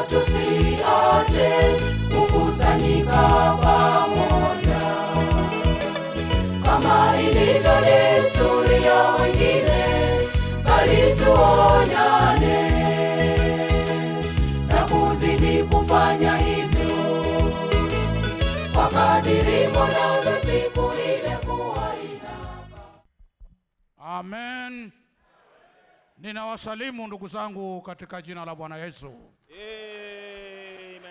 na tusiache kukusanyika pamoja, kama ilivyo desturi ya wengine, bali tuonyane na kuzidi kufanya hivyo kwa kadiri Bwana siku ile kuwa inapa. Amen. Ninawasalimu ndugu zangu katika jina la Bwana Yesu. Amen.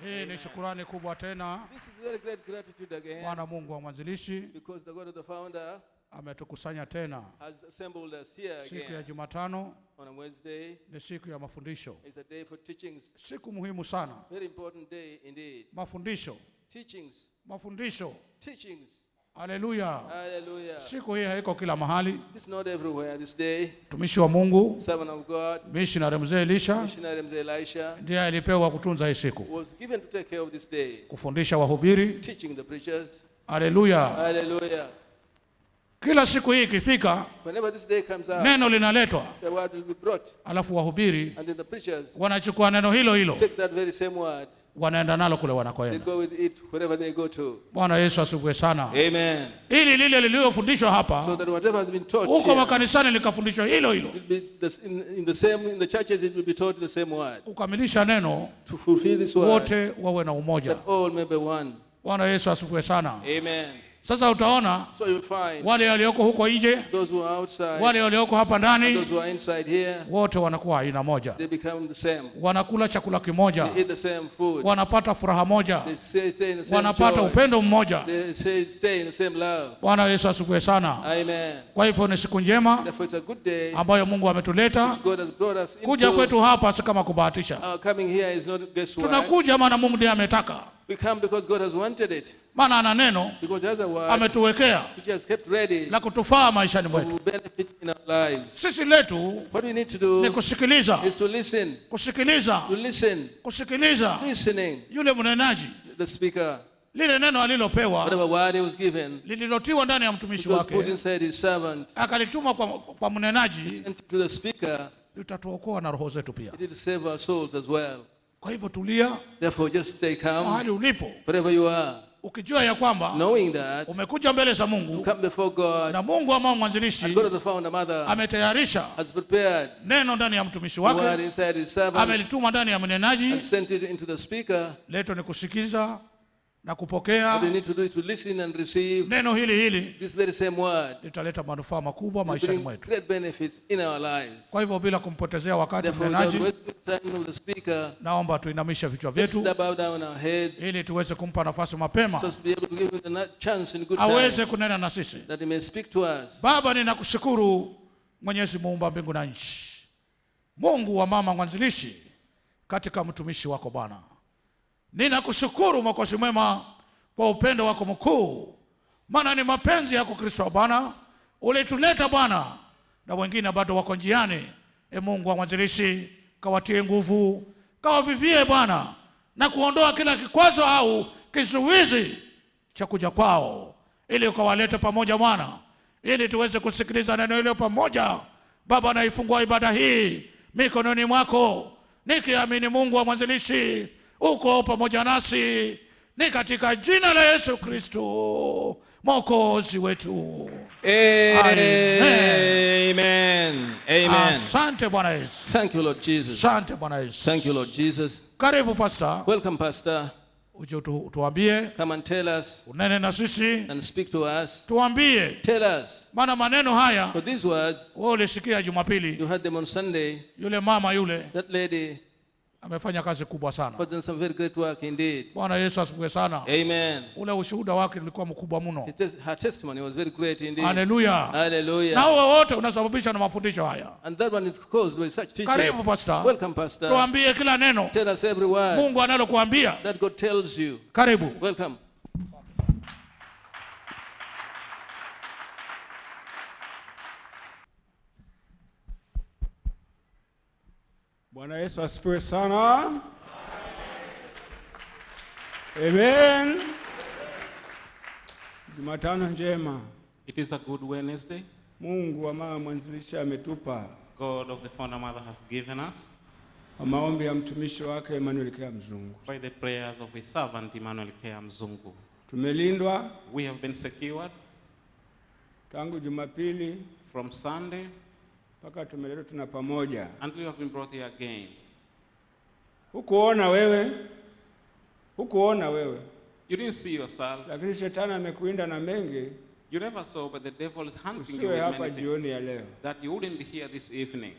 Hii ni shukrani kubwa tena. This is very great gratitude again. Bwana Mungu wa mwanzilishi Because the God of the founder ametukusanya tena. has assembled us here Siku ya again. Jumatano On a Wednesday ni siku ya mafundisho. is a day for teachings. Siku muhimu sana. Very important day indeed. Mafundisho. Teachings. Mafundisho. Teachings. Haleluya. Hallelujah. Siku hii haiko kila mahali. It's not everywhere this day. Mtumishi wa Mungu, Servant of God, missionary mzee Elisha missionary Mzee Elisha ndiye alipewa kutunza hii siku, was given to take care of this day. kufundisha wahubiri. Teaching the preachers. Haleluya. Hallelujah. Kila siku hii ikifika, Whenever this day comes out, neno linaletwa, the word will be brought. alafu wahubiri And then the preachers wanachukua neno hilo hilo take that very same word. wanaenda nalo kule They wanakoenda. go with it wherever they go to. Bwana Yesu asifiwe sana. Amen. Ili lile lililofundishwa So hapa that whatever has been taught huko here, makanisani likafundishwa hilo hilo, it will be in the churches it will be taught the same word. kukamilisha neno, To fulfill this word, wote wawe na umoja. that all may be one. Bwana Yesu asifiwe sana. Amen. Sasa utaona So you'll find wale walioko huko nje, those who are outside, wale walioko hapa and ndani, those who are inside here, wote wanakuwa aina moja, they become the same. wanakula chakula kimoja, They eat the same food. wanapata furaha moja, They stay in the same wanapata joy. upendo mmoja. They stay in the same love. Bwana Yesu asifiwe sana. Amen. Kwa hivyo ni siku njema Therefore it's a good day ambayo Mungu ametuleta. which God has brought us Kuja into. kwetu hapa si kama kubahatisha. Our coming here is not guesswork. Tunakuja maana Mungu ndiye ametaka, We come because God has wanted it. maana ana neno Because He has a word ametuwekea which He has kept ready la kutufaa maishani to mwetu. benefit in our lives. Sisi letu What we need to do ni kusikiliza, is to listen. kusikiliza, To listen. kusikiliza Listening. yule mnenaji, The speaker. lile neno alilopewa Whatever word He was given, lililotiwa ndani ya it mtumishi was put wake, inside His servant. akalituma kwa mnenaji, Sent to the speaker. litatuokoa na roho zetu pia. It did save our souls as well. Kwa hivyo tulia Therefore just stay calm. mahali ulipo, Wherever you are. ukijua ya kwamba Knowing that umekuja mbele za Mungu come before God. na Mungu ama And mwanzilishi God of the founder mother ametayarisha has prepared neno ndani ya mtumishi the word wake, inside His servant amelituma ndani ya mnenaji. and sent it into the speaker. Leto ni kusikiza na What we kupokea need to do is to listen and receive neno hili this very same word. litaleta manufaa makubwa It maishani bring mwetu. great benefits in our lives. Kwa hivyo bila kumpotezea wakati Therefore, without mnenaji, wasting time of the speaker, naomba tuinamishe vichwa let's vyetu bow down our heads ili tuweze kumpa nafasi mapema so as to be able to give him the chance in good time aweze kunena na sisi. that He may speak to us. Baba, ninakushukuru Mwenyezi Muumba mbingu na nchi, Mungu wa mama mwanzilishi katika mtumishi wako Bwana. Ninakushukuru Mwokozi mwema kwa upendo wako mkuu, maana ni mapenzi yako Kristo Bwana ulituleta Bwana, na wengine bado wako njiani. Mungu wa mwanzilishi, kawatie nguvu, kawavivie Bwana, na kuondoa kila kikwazo au kizuizi cha kuja kwao, ili ukawalete pamoja Bwana, ili tuweze kusikiliza neno hilo pamoja. Baba, naifungua ibada hii mikononi mwako, nikiamini Mungu wa mwanzilishi uko pamoja nasi, ni katika jina la Yesu Kristo Mwokozi wetu. Amen. Amen. Asante Bwana Yesu. Thank you, Lord Jesus. Asante Bwana Yesu. Thank you, Lord Jesus. Karibu Pastor. Welcome, Pastor. Uje tuambie, Come and tell us unene na sisi, and speak to us. tuambie, Tell us. maana maneno haya For these words, wewe ulisikia Jumapili, you heard them on Sunday. yule mama yule That lady amefanya kazi kubwa sana. was doing some very great work indeed. Bwana Yesu asifiwe sana. Amen. Ule ushuhuda wake ulikuwa mkubwa mno. Her testimony was very great indeed. Haleluya. Hallelujah. Na huo wote unasababisha na mafundisho haya. And that one is caused by such teaching. Karibu Pastor. Welcome, Pastor. Tuambie kila neno Tell us every word Mungu analokuambia. that God tells you. Karibu. Welcome. Bwana Yesu asifiwe sana. Amen. Jumatano njema. It is a good Wednesday. Mungu wa mama mwanzilishi ametupa. God of the founder mother has given us. Kwa maombi ya mtumishi wake Emmanuel Kea Mzungu. By the prayers of his servant Emmanuel Kea Mzungu. Tumelindwa We have been secured tangu Jumapili from Sunday mpaka tumeletwa tuna pamoja. until we have been brought here again. Hukuona wewe. You didn't see yourself. Lakini shetani amekuinda na mengi. You never saw, but the devil is hunting you Usiwe with hapa many things jioni ya leo. that you wouldn't be here this evening.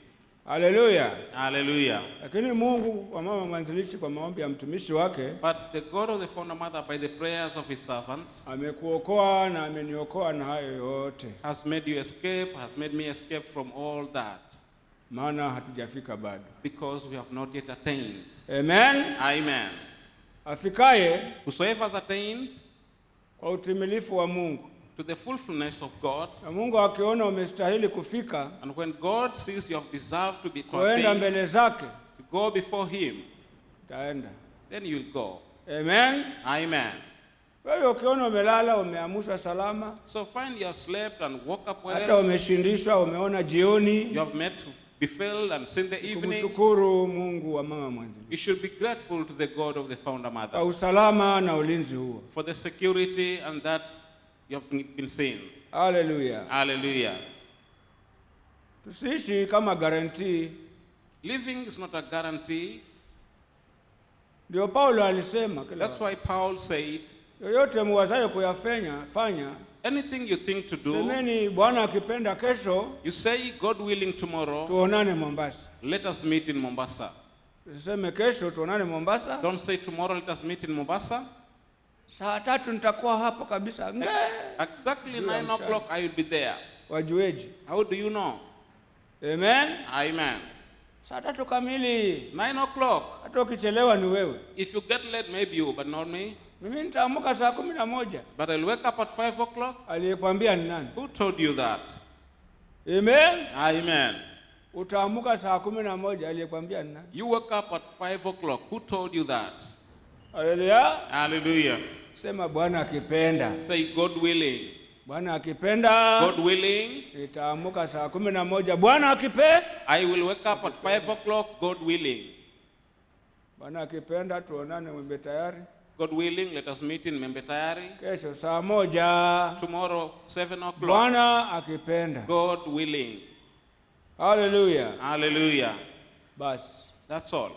Hallelujah. Hallelujah. Lakini Mungu wa mama mwanzilishi kwa maombi ya mtumishi wake But the God of the founder mother, by the prayers of his servants, amekuokoa na ameniokoa na hayo yote. has made you escape, has made me escape from all that. Maana hatujafika bado. Because we have not yet attained. Amen. Amen. Afikaye Whosoever has attained kwa utimilifu wa Mungu. to the fulfillness of God, Na Mungu akiona umestahili kufika, and when God sees you have deserved to be kwenda attained, mbele zake, to go before him, utaenda. then you will go. Amen. Amen. Wewe ukiona umelala, umeamshwa salama, So find you have slept and woke up hata well, umeshindishwa, umeona jioni, you have met to be filled and seen the evening, kumshukuru Mungu wa mama mwanzilishi you should be grateful to the God of the founder kwa mother usalama na ulinzi huo. for the security and that you have been seen. Hallelujah. Hallelujah. Tusiishi kama guarantee. Living is not a guarantee. Ndio Paulo alisema kila That's why Paul said, yoyote muwazayo fanya, anything you think to do, semeni Bwana akipenda kesho you say, God willing, tomorrow, tuonane Mombasa. let us meet in Mombasa. Usiseme kesho tuonane Mombasa. Don't say tomorrow, let us meet in Mombasa. Saa 3 nitakuwa hapo kabisa. Exactly 9 o'clock I will be there. Wajueje? How do you know? Amen. Amen. Saa 3 kamili. 9 o'clock. Hata ukichelewa ni wewe. If you get late, maybe you, but not me. Mimi nitaamka saa 11. But I'll wake up at 5 o'clock. Aliyekwambia ni nani? Who told you that? Amen. Amen. Utaamka saa 11, aliyekwambia ni nani? You wake up at 5 o'clock. Who told you that? Hallelujah. Hallelujah. Sema Bwana akipenda. Say, God willing. Bwana akipenda. God willing. Nitaamka saa 11. Bwana akipenda. I will wake up at 5 o'clock. God willing. Bwana akipenda tuonane Mwembe Tayari. God willing, let us meet in Mwembe Tayari. Kesho saa 1. Tomorrow, 7 o'clock. Bwana akipenda. God willing. Hallelujah. Hallelujah. Basi. That's all.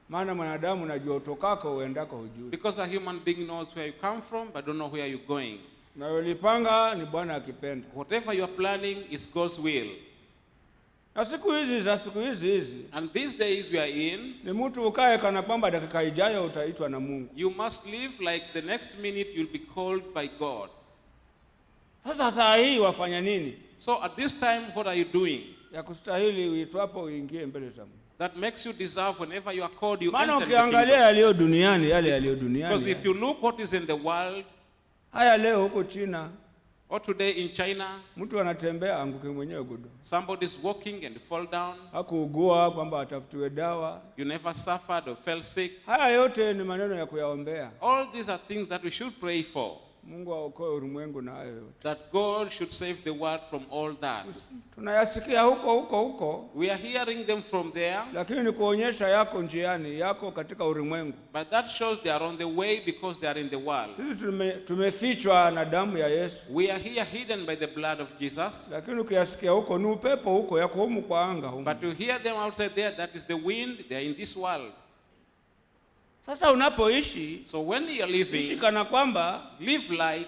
Maana mwanadamu unajua utokako uendako hujui. Because a human being knows where you come from, but don't know where you're going. Na ulipanga ni Bwana akipenda. Whatever you are planning is God's will. Na siku hizi And these days we are in, ni mtu ukae kana kwamba dakika ijayo utaitwa na Mungu. you must live like the next minute you'll be called by God. Sasa saa hii wafanya nini? So at this time, what are you doing? Ya kustahili uitwapo uingie mbele za Mungu. That makes you deserve whenever you are called, you Maana enter the ukiangalia kingdom. yaliyo duniani, yale yaliyo duniani. Because if you look what is in the world, Haya leo huko China, or today in China, mtu anatembea anguke mwenyewe gudu. somebody's walking and fall down. Hakuugua kwamba atafutiwe dawa. You never suffered or fell sick. Haya yote ni maneno ya kuyaombea. All these are things that we should pray for. Mungu aokoe ulimwengu na hayo yote. That God should save the world from all that. Tunayasikia huko. We are hearing them from there. Lakini ni kuonyesha yako njiani, yako katika ulimwengu. But that shows they are on the way because they are in the world. Sisi tumefichwa na damu ya Yesu. We are here hidden by the blood of Jesus. Lakini ukiyasikia huko ni upepo huko yako humu kwa anga humu. But to hear them outside there, that is the wind, they are in this world. Sasa unapoishi, So when you are ishi living, kana kwamba, live like,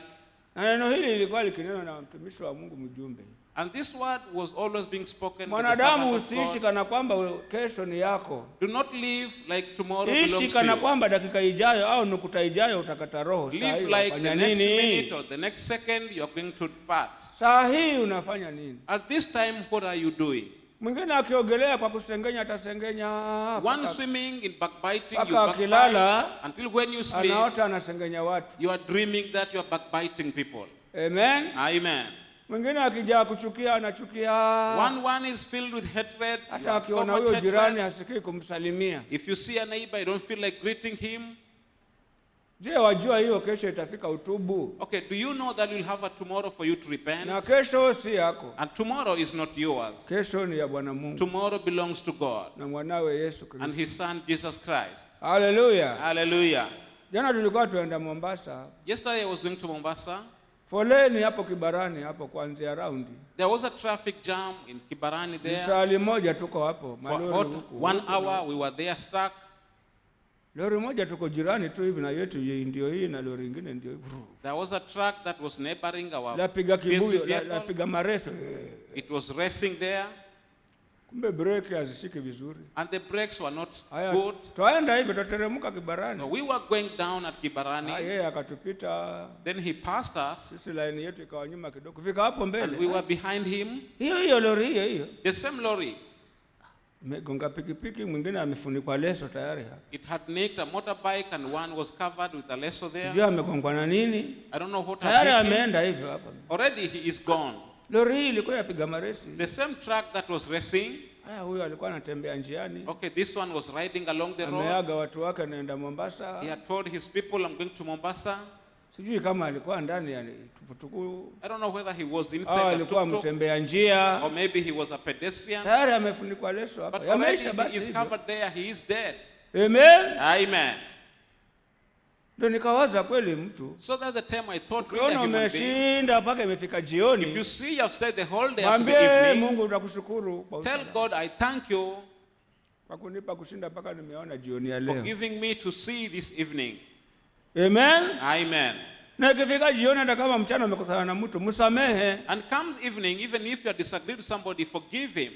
na neno hili lilikuwa likinena na mtumishi wa Mungu mjumbe. and this word was always being spoken to the Mwanadamu servant of usiishi God. kana kwamba kesho ni yako. Do not live like tomorrow Ishi belongs to kana you. kwamba dakika ijayo au nukuta ijayo utakata roho. Saa Live hii like unafanya the next nini? minute or the next second you are going to depart. Saa hii unafanya nini? At this time, what are you doing? Mwingine akiogelea kwa kusengenya atasengenya. One swimming in backbiting, you Paka akilala, backbite until when you sleep, anaota anasengenya watu. you are dreaming that you are backbiting people. Amen. Amen. Mwingine akijaa kuchukia anachukia. One is filled with hatred. You Hata have so akiona much huyo jirani hatred. hasikii kumsalimia. If you see a neighbor, you don't feel like greeting him. Je, wajua hiyo kesho itafika utubu? Okay, do you know that you'll have a tomorrow for you to repent? Na kesho si yako. And tomorrow is not yours. Kesho ni ya Bwana Mungu. Tomorrow belongs to God Na mwanawe Yesu and Kristo. his son Jesus Christ. Hallelujah. Hallelujah. Jana tulikuwa tuenda Mombasa. Yesterday I was going to Mombasa. Foleni hapo Kibarani hapo kuanzia raundi. There was a traffic jam in Kibarani there. Sali moja tuko hapo For malori about huku. 1 hour we were there stuck. Lori moja tuko jirani tu hivi na yetu ndio hii na lori nyingine ndio hivi. There was a truck that was neighboring our Lapiga kibuyo, vehicle. lapiga mareso. It was racing there Kumbe breki hazishiki vizuri. and the brakes were not Haya, good. twaenda hivi tutateremka Kibarani. So we were going down at Kibarani. Yeye akatupita. Then he passed us Sisi line yetu ikawa nyuma kidogo. Kufika hapo and we mbele. were behind him. Hiyo lori hiyo. The same lorry. Megonga pikipiki, mwingine amefunikwa leso tayari hapa. It had nicked a motorbike and one was covered with a lasso there. Sijui amegongwa na nini. I don't know what Tayari had hit him. ameenda hivyo hapa. Already he is gone. Lori hii ilikuwa yapiga maresi. The same truck that was racing. Huyo alikuwa anatembea njiani. Okay, this one was riding along the road. Ameaga watu wake anaenda Mombasa. He had told his people, I'm going to Mombasa. Sijui kama alikuwa ndani yani tukutuku. I don't know whether he was inside the Alikuwa tuk-tuk mtembea njia. or maybe he was a pedestrian. Tayari amefunikwa leso hapa. But already Yameisha he basi. is hivyo. covered there. He is dead. Amen. Amen. Ndio nikawaza kweli mtu. So that's the time I thought, really, a Ukiona human being. umeshinda mpaka imefika If jioni. you see you have stayed the whole day up to the Mwambie evening, Mungu nakushukuru kwa tell usalama. God, I thank you Kwa kunipa kushinda mpaka nimeona jioni ya for leo. giving me to see this evening. Amen. Amen. Na ikifika jioni hata kama mchana umekosana na mtu, msamehe. And comes evening, even if you are disagreed with somebody, forgive him.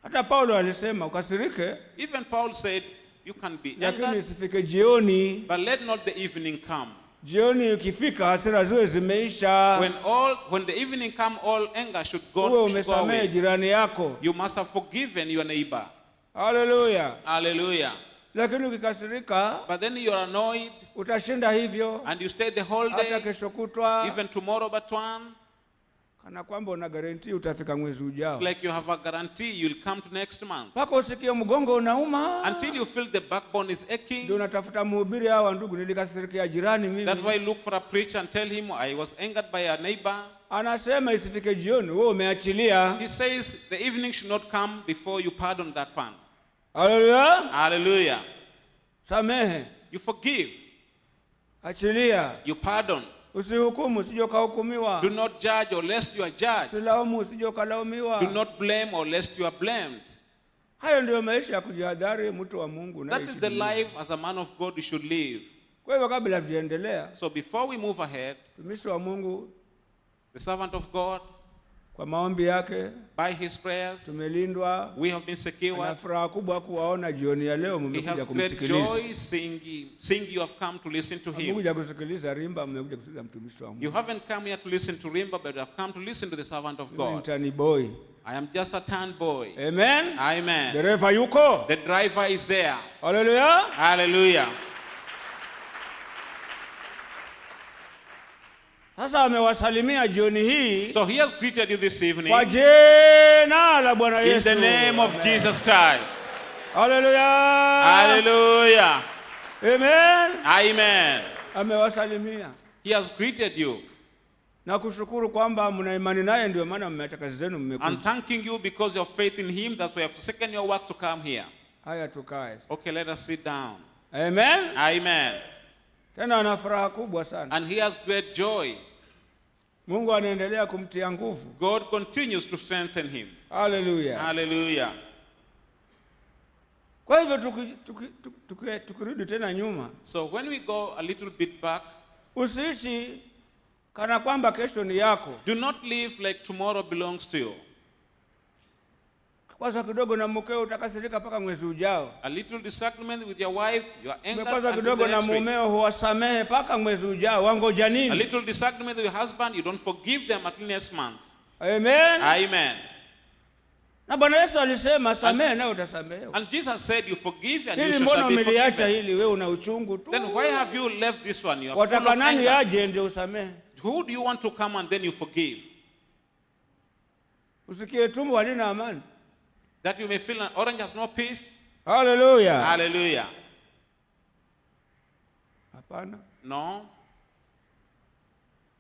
Hata Paulo alisema ukasirike, Even Paul said, you can be lakini angry, isifike jioni. but let not the evening come. Jioni ikifika hasira ziwe zimeisha. When the evening come, all anger should Uwe go umesamehe away. jirani yako. You must have forgiven your neighbor. Hallelujah. Hallelujah. Lakini ukikasirika, But then you are annoyed utashinda hivyo. and you stay the whole Hata day, kesho kutwa. even tomorrow but one. Kana kwamba una guarantee utafika mwezi ujao. It's like you have a guarantee you'll come to next month. Mpaka usikie mgongo unauma. Until you feel the backbone is aching. Ndio unatafuta mhubiri hawa ndugu nilikasirikia jirani mimi. That's why look for a preacher and tell him I was angered by a neighbor. Anasema isifike jioni wewe umeachilia. He says the evening should not come before you pardon that man. Hallelujah. Hallelujah. Samehe. You forgive. Achilia. You pardon. Usihukumu usije ukahukumiwa. Do not judge or lest you are judged. Usilaumu usije ukalaumiwa. Do not blame or lest you are blamed. Hayo ndio maisha ya kujihadhari mtu wa Mungu na That is the life as a man of God you should live. Kwa hivyo kabla tuendelea, So before we move ahead, mtumishi wa Mungu the servant of God, kwa maombi yake by his prayers, tumelindwa. we have been Na secured. furaha kubwa kuwaona jioni ya leo He mmekuja has great kumsikiliza. joy seeing you have come to listen to him. Mmekuja kusikiliza rimba, mmekuja kusikiliza mtumishi wa Mungu. You haven't come here to listen to Rimba, but you have come to listen to the servant of Mimi God. mtani boy. I am just a turn boy. Amen. Amen. Dereva yuko. The driver is there. Hallelujah. Hallelujah. Sasa amewasalimia jioni hii So he has greeted you this evening kwa jina la Bwana in Yesu. the name of Jesus Christ. Hallelujah. Hallelujah. Amen. Amen. Amewasalimia He has greeted you na kushukuru kwamba mna imani naye, ndio maana mmeacha kazi zenu and mmekuja. thanking you because of faith in him. That's why you have forsaken your works to come here. Haya, tukae. Okay, let us sit down. Amen. Amen. Tena ana furaha kubwa sana. And he has great joy. Mungu anaendelea kumtia nguvu. God continues to strengthen him. Hallelujah. Hallelujah. Kwa hivyo tukirudi tena nyuma, So when we go a little bit back, usiishi kana kwamba kesho ni yako. do not live like tomorrow belongs to you. Kwanza kidogo na mkeo utakasirika mpaka mwezi ujao. A little disagreement with your wife, you are angered Kwanza until kidogo the na next week. mumeo huwasamehe mpaka mwezi ujao. Wangoja A nini? little disagreement with your husband, you don't forgive them until next month. Amen. Amen. Na Bwana Yesu alisema samehe na utasamehewa. And Jesus said, you forgive and you Hili shall mbona be umeliacha forgiven. hili, wewe una uchungu tu? Then why have you left this one? You are full Wataka of nani anger. aje ndio usamehe? Who do you want to come and then you forgive? Usikie tumbo halina amani. That you may feel an orange has no peace? Hallelujah. Hallelujah. Hapana. No.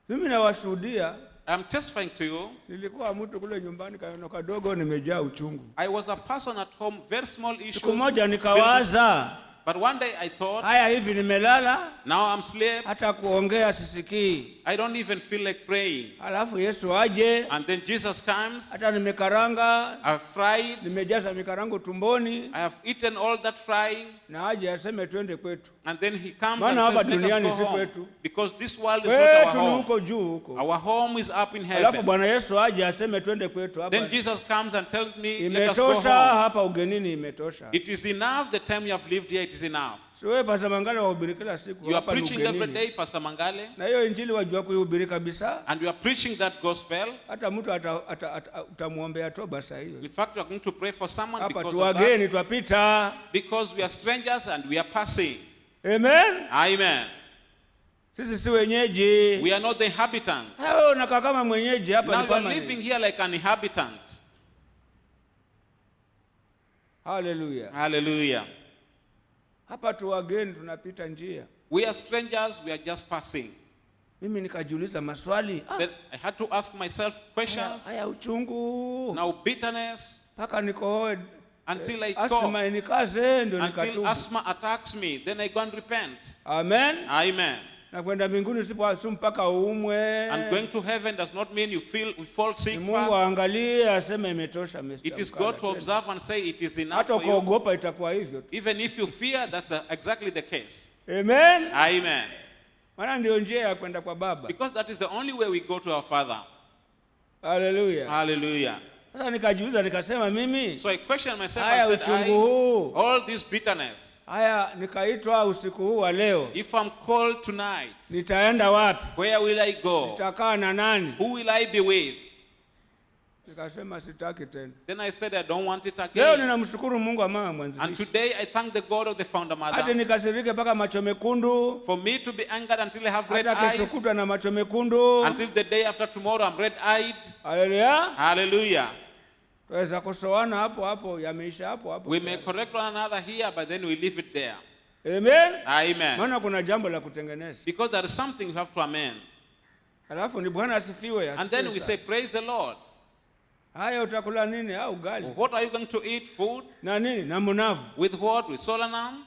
Mimi nawashuhudia, I'm testifying to you. nilikuwa mtu kule nyumbani kaeno kadogo nimejaa uchungu. I was a person at home, very small issues. Siku moja nikawaza, But one day I thought, haya hivi nimelala, now I'm asleep. hata kuongea sisikii. I don't even feel like praying. Alafu Yesu aje, And then Jesus comes. hata nimekaranga, I've fried. nimejaza mikarango tumboni, I have eaten all that frying. na aje aseme twende kwetu. And then he comes Maana hapa and says, let duniani us si go home. kwetu. Because this world is not our Kwetu ni home. huko juu huko. Our home is up in Alafu heaven. Bwana Yesu aje aseme twende kwetu hapa. Then Jesus comes and tells me, let us go Imetosha home. hapa ugenini, imetosha. It is enough. The time you have lived here, it is enough. So wewe Pastor Mangale wahubiri kila siku You are hapa ni preaching every ugenini. day, Pastor Mangale. Na hiyo injili wajua kuihubiri kabisa. And you are preaching that gospel. Hata mtu utamuombea toba saa hiyo. In fact, we are going to pray for someone Hapa because tu of that. wageni twapita. Because we are strangers and we are passing. Amen. Amen. Sisi si wenyeji. We are not the inhabitants. Wewe unakaa kama mwenyeji hapa Now ni you are kama. living here like an inhabitant. Hallelujah. Hallelujah. Hapa tu wageni tunapita njia. We are strangers, we are just passing. Mimi nikajiuliza maswali. Then I had to ask myself questions. Haya uchungu. Now bitterness, Paka nikohoe. until I Asma cough, inikaze ndio until nikatubu. asthma attacks me, then I go and repent. Amen. Amen. Na kwenda mbinguni si mpaka uumwe. And going to heaven does not mean you fall sick Mungu first. aangalie aseme imetosha Mr. It is Mkala God to tena. observe and say it is enough Hata for you. kuogopa itakuwa hivyo tu. Even if you fear, that's exactly the case. Amen. Amen. Maana ndio njia ya kwenda kwa Baba. Because that is the only way we go to our Father. Hallelujah. Hallelujah. Sasa nikajiuliza nikasema mimi So I questioned myself haya and said, uchungu huu. all this bitterness, Haya nikaitwa usiku huu wa leo. if I'm called tonight, Nitaenda wapi? where will I go? Nitakaa na nani? Who will I be with? Nikasema sitaki tena. Then I said, I don't want it Leo again. ninamshukuru Mungu wa mama And mwanzilishi. today I thank the God of the founder Hata mother nikasirike mpaka macho mekundu. for me to be angered until I have red Hata kesho eyes. kutwa na macho mekundu. Until the day after tomorrow, I'm red-eyed. Haleluya. Hallelujah. Tuweza kusoana hapo hapo, yameisha hapo hapo. We may correct one another here, but then we leave it there. Amen. Amen. Maana kuna jambo la kutengeneza. Because there is something you have to amend. Alafu ni Bwana asifiwe. And then we say, praise the Lord. Haya utakula nini? Au ugali. What are you going to eat? Food? Na nini? Na mnavu. With what? With solanum?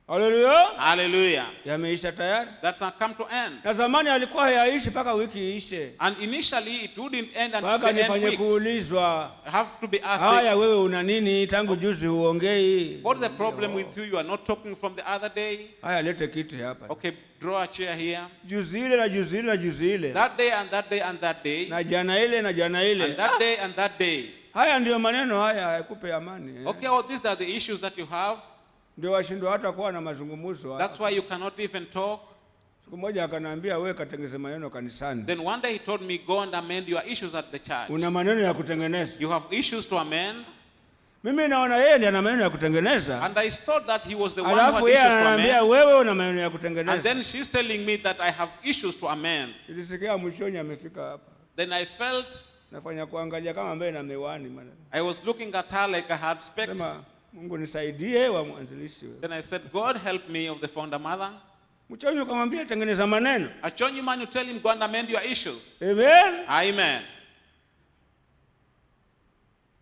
Haleluya. Hallelujah. Yameisha tayari. That's not come to end. Na zamani alikuwa hayaishi mpaka wiki ishe. And initially it wouldn't end until Mpaka the end nifanye weeks. kuulizwa. I have to be asked, Haya wewe una nini? Tangu juzi huongei. what is the problem with you? You are not talking from the other day. Haya lete kiti hapa. Okay, draw a chair here. Juzi ile na juzi ile na juzi ile. That day and that day and that day. Na jana ile na jana ile. And that day and that day. Haya ndio maneno haya yakupe amani. Okay, well, these are the issues that you have. Ndio washindwa hata kuwa na mazungumzo. That's why you cannot even talk. Siku moja akaniambia wewe katengeze maneno kanisani. Then one day he told me, go and amend your issues at the church. Una maneno ya kutengeneza. You have issues to amend. Mimi naona yeye ndiye ana maneno ya kutengeneza. And I thought that he was the one who Alafu had yeye issues to ananiambia amend. wewe una maneno ya And kutengeneza. then she's telling me that I have issues to amend. Nilisikia mwishoni amefika hapa. Then I felt, Nafanya kuangalia kama ambaye na miwani maana. I was looking at her like I had specs. Sema Mungu nisaidie wa mwanzilishi wewe. Then I said, God help me of the founder mother. Mchonyo akamwambia tengeneza maneno. Achonyi man, you tell him, go and amend your issues. Amen. Amen.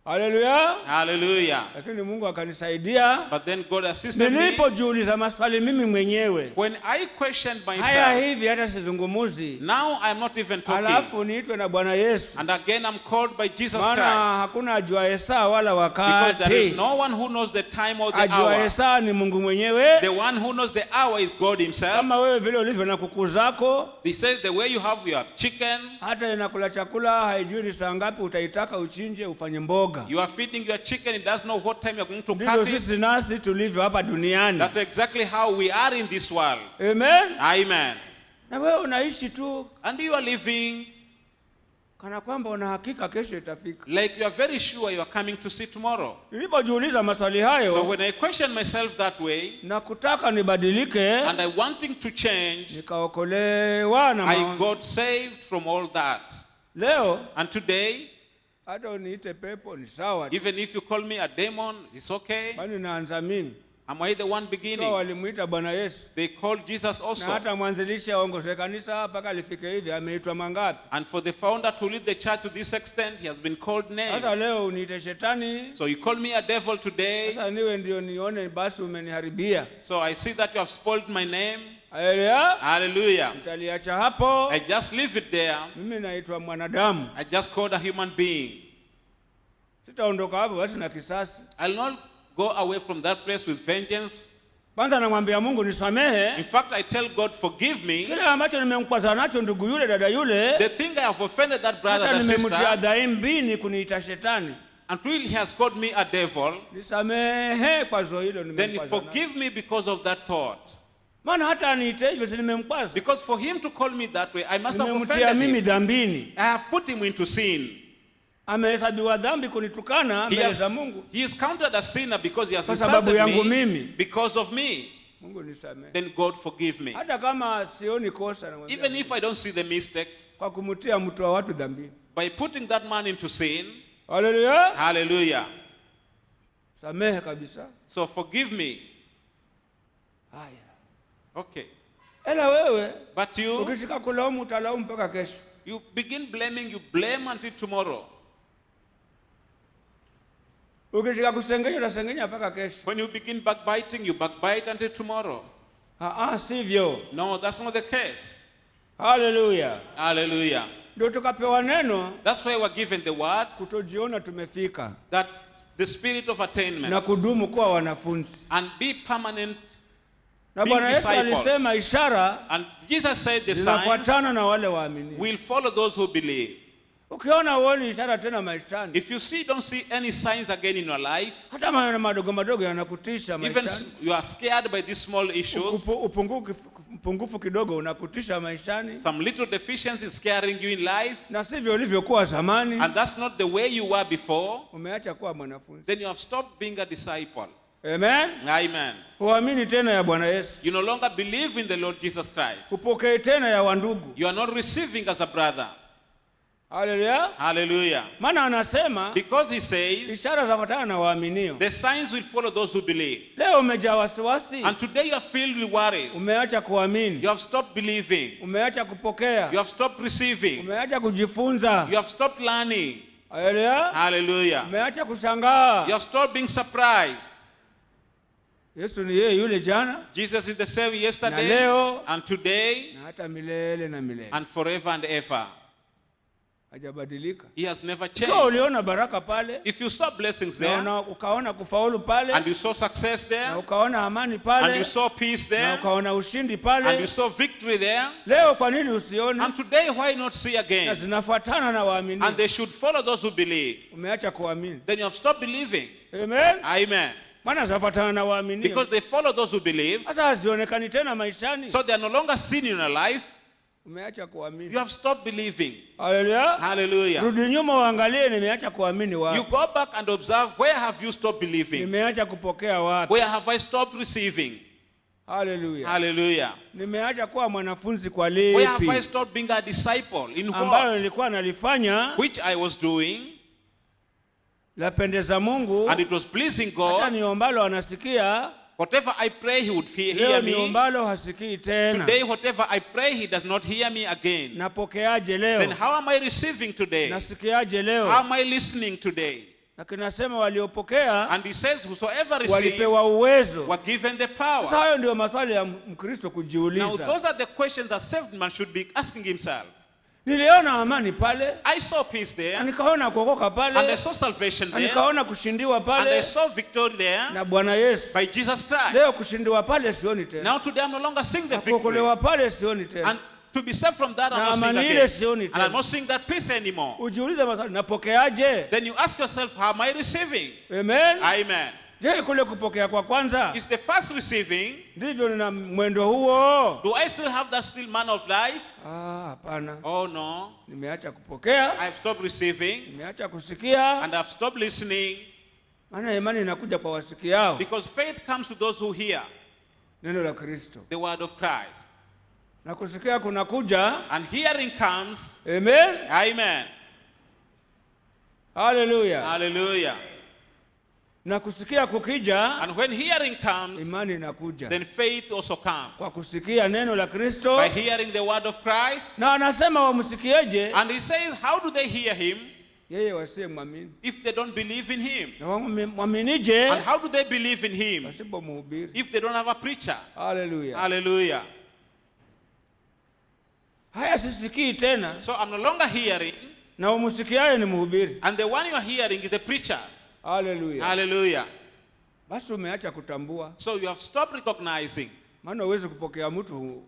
Haleluya. Hallelujah. Lakini Mungu akanisaidia. But then God assisted me. Nilipojiuliza maswali mimi mwenyewe. When I questioned Haya myself, hivi hata sizungumuzi. now I'm not even talking. Alafu niitwe na Bwana Yesu. And again I'm called by Jesus Maana Christ. hakuna ajuaye saa wala Because there is wakati. no one who knows the time or the Ajuaye hour. saa ni Mungu mwenyewe. The one who knows the hour is God himself. Kama wewe vile ulivyo na kuku zako, He says the way you have your chicken, hata inakula chakula haijui ni saa ngapi utaitaka uchinje ufanye mboga. you are feeding your chicken, it doesn't know what time you're going to Ndivyo cut sisi it. nasi tulivyo hapa duniani. That's exactly how we are in this world. Amen. Amen. Na wewe unaishi tu And you are living kana kwamba una hakika kesho itafika. like you are very sure you are coming to see tomorrow. Nilipojiuliza maswali So hayo when I question myself that way, na kutaka nibadilike, and I wanting to change, nikaokolewa na I got saved from all that. leo And today, hata uniite pepo ni sawa tu. even if you call me a demon, it's okay. Kwani naanza mimi. Am I the one Kwa beginning? walimuita Bwana Yesu. They called Jesus Na also. hata mwanzilisha aongoze kanisa mpaka alifike hivi ameitwa mangapi? And for the founder to lead the church to this extent, he has been called names. Sasa leo uniite shetani. So you call me a devil today. Sasa niwe ndio nione basi umeniharibia. So I see that you have spoiled my name. Haleluya. Hallelujah. Nitaliacha hapo. I just leave it there. Mimi naitwa mwanadamu. I just called a human being. Sitaondoka hapo basi na kisasi. I'll not go away from that place with vengeance. Kwanza namwambia Mungu nisamehe. In fact, I tell God, forgive me. Kile ambacho nimemkwaza nacho ndugu yule dada yule. The thing I have offended that brother, Hata that nimemtia sister, dhaimbini kuniita shetani. until he has called me a devil, Nisamehe kwa zo hilo then nimemkwaza nacho. forgive me because of that thought. Maana hata aniite hivyo si nimemkwaza. Because for him to call me that way, I must have Nimemtia offended mimi him. dhambini. I have put him into sin. Amehesabiwa dhambi kunitukana mbele za Mungu. He is counted as sinner because he has Kwa sababu yangu insulted me mimi. because of me. Mungu nisamehe. Then God forgive me. Hata kama sioni kosa namwambia. Even if I don't see the mistake, Kwa kumtia mtu wa watu dhambini. by putting that man into sin, Haleluya. hallelujah. Samehe kabisa. So forgive me. Haya. Okay. Ela wewe But you ukishika kulaumu utalaumu mpaka kesho. you begin blaming, you blame until tomorrow. Ukishika kusengenya utasengenya mpaka kesho. When you begin backbiting, you backbite until tomorrow. Sivyo. No, that's not the case. Haleluya. Hallelujah. Ndio tukapewa neno That's why we're given the word kutojiona tumefika that the spirit of attainment na kudumu kuwa wanafunzi. and be permanent. Na being Bwana Yesu disciples. alisema ishara And Jesus said the signs zinafuatana na wale waamini. will follow those who believe. Ukiona uone ishara tena maishani, If you don't see any signs again in your life, hata maneno madogo madogo yanakutisha even maishani. you are scared by these small issues, Upungufu kidogo unakutisha maishani, some little deficiency is scaring you in life, na sivyo ulivyokuwa zamani, and that's not the way you were before, umeacha kuwa mwanafunzi. then you have stopped being a disciple. Amen. Amen. Huamini tena ya Bwana Yesu. You no longer believe in the Lord Jesus Christ. Upokee tena ya wandugu. You are not receiving as a brother. Haleluya. Hallelujah. Maana anasema Because he says ishara zafuatana na waaminio. the signs will follow those who believe. Leo umejaa wasiwasi, And today you are filled with worries. umeacha kuamini, You have stopped believing. umeacha kupokea, You have stopped receiving. umeacha kujifunza. You have stopped learning. Haleluya. Hallelujah. Umeacha kushangaa. You have stopped being surprised. Yesu ni yeye yule jana Jesus is the same yesterday na leo and today na hata milele na milele. and forever and ever. Hajabadilika. He has never Kwa changed. uliona baraka pale, If you saw blessings na there ukaona kufaulu pale, and you saw success na there ukaona amani and pale, you saw peace na there ukaona ushindi and you pale, saw victory there, leo kwa nini usione? and today why not see Na again? zinafuatana na waamini. And they should follow those who believe. Umeacha kuamini. Then you have stopped believing. Amen. Amen. Maana zinafuatana na waamini. Because they follow those who believe. Sasa hazionekani tena maishani. So they are no longer seen in your life. Umeacha kuamini. You have stopped believing. Haleluya. Hallelujah. Rudi nyuma uangalie nimeacha kuamini You wapi. go back and observe, where have you stopped believing? Nimeacha kupokea wapi. Where have I stopped receiving? Haleluya. Hallelujah. Nimeacha kuwa mwanafunzi kwa Where have I lipi stopped being a disciple? In ambayo what? nilikuwa nalifanya Which I was doing, lapendeza Mungu, and it was pleasing hata God. niombalo anasikia, Whatever I pray, He would hear leo me. niombalo hasikii tena. Today, whatever I pray, He does not hear me again. Napokeaje Then leo? how am I receiving today? Nasikiaje How leo? am I listening today? Na kinasema waliopokea And He says, whosoever received walipewa uwezo. were given the Sasa power. hayo ndio maswali ya Mkristo Now, kujiuliza. those are the questions that saved man should be asking himself. Niliona amani pale, I saw peace na there, nikaona kuokoka and I pale, saw salvation na there, nikaona kushindiwa and I pale saw victory there na Bwana Yesu. by Jesus Christ. Leo kushindiwa pale sioni tena. Now today I'm no longer seeing the Na victory. kuokolewa pale sioni tena. And to be saved from that, Na I'm not seeing amani ile again. sioni And I'm tena. not seeing that peace anymore. Ujiulize maswali, napokeaje? Then you ask yourself, how am I receiving? Amen. Amen. Je, kule kupokea kwa kwanza Is the first receiving? ndivyo nina mwendo huo? Do I still have that still man of life? Hapana. Oh no. Nimeacha kupokea, I've stopped receiving nimeacha kusikia, and I've stopped listening, maana imani inakuja kwa wasikiao because faith comes to those who hear neno la Kristo, the word of Christ. na kusikia kunakuja. And hearing comes. Amen. Amen. Haleluya. Hallelujah. Na kusikia kukija, And when hearing comes, imani inakuja. then faith also comes. Kwa kusikia neno la Kristo. By hearing the word of Christ. Na anasema wamsikieje? And he says, how do they hear him? Yeye wasimwamini. If they don't believe in him. Na waaminije? And how do they believe in him? Wasipomhubiri. If they don't have a preacher. Hallelujah. Hallelujah. Haya sisikii tena. So I'm no longer hearing. Na umsikiaye ni mhubiri. And the one you are hearing is the preacher. Hallelujah. Hallelujah. Basi umeacha kutambua. So you have stopped recognizing. Maana huwezi kupokea mtu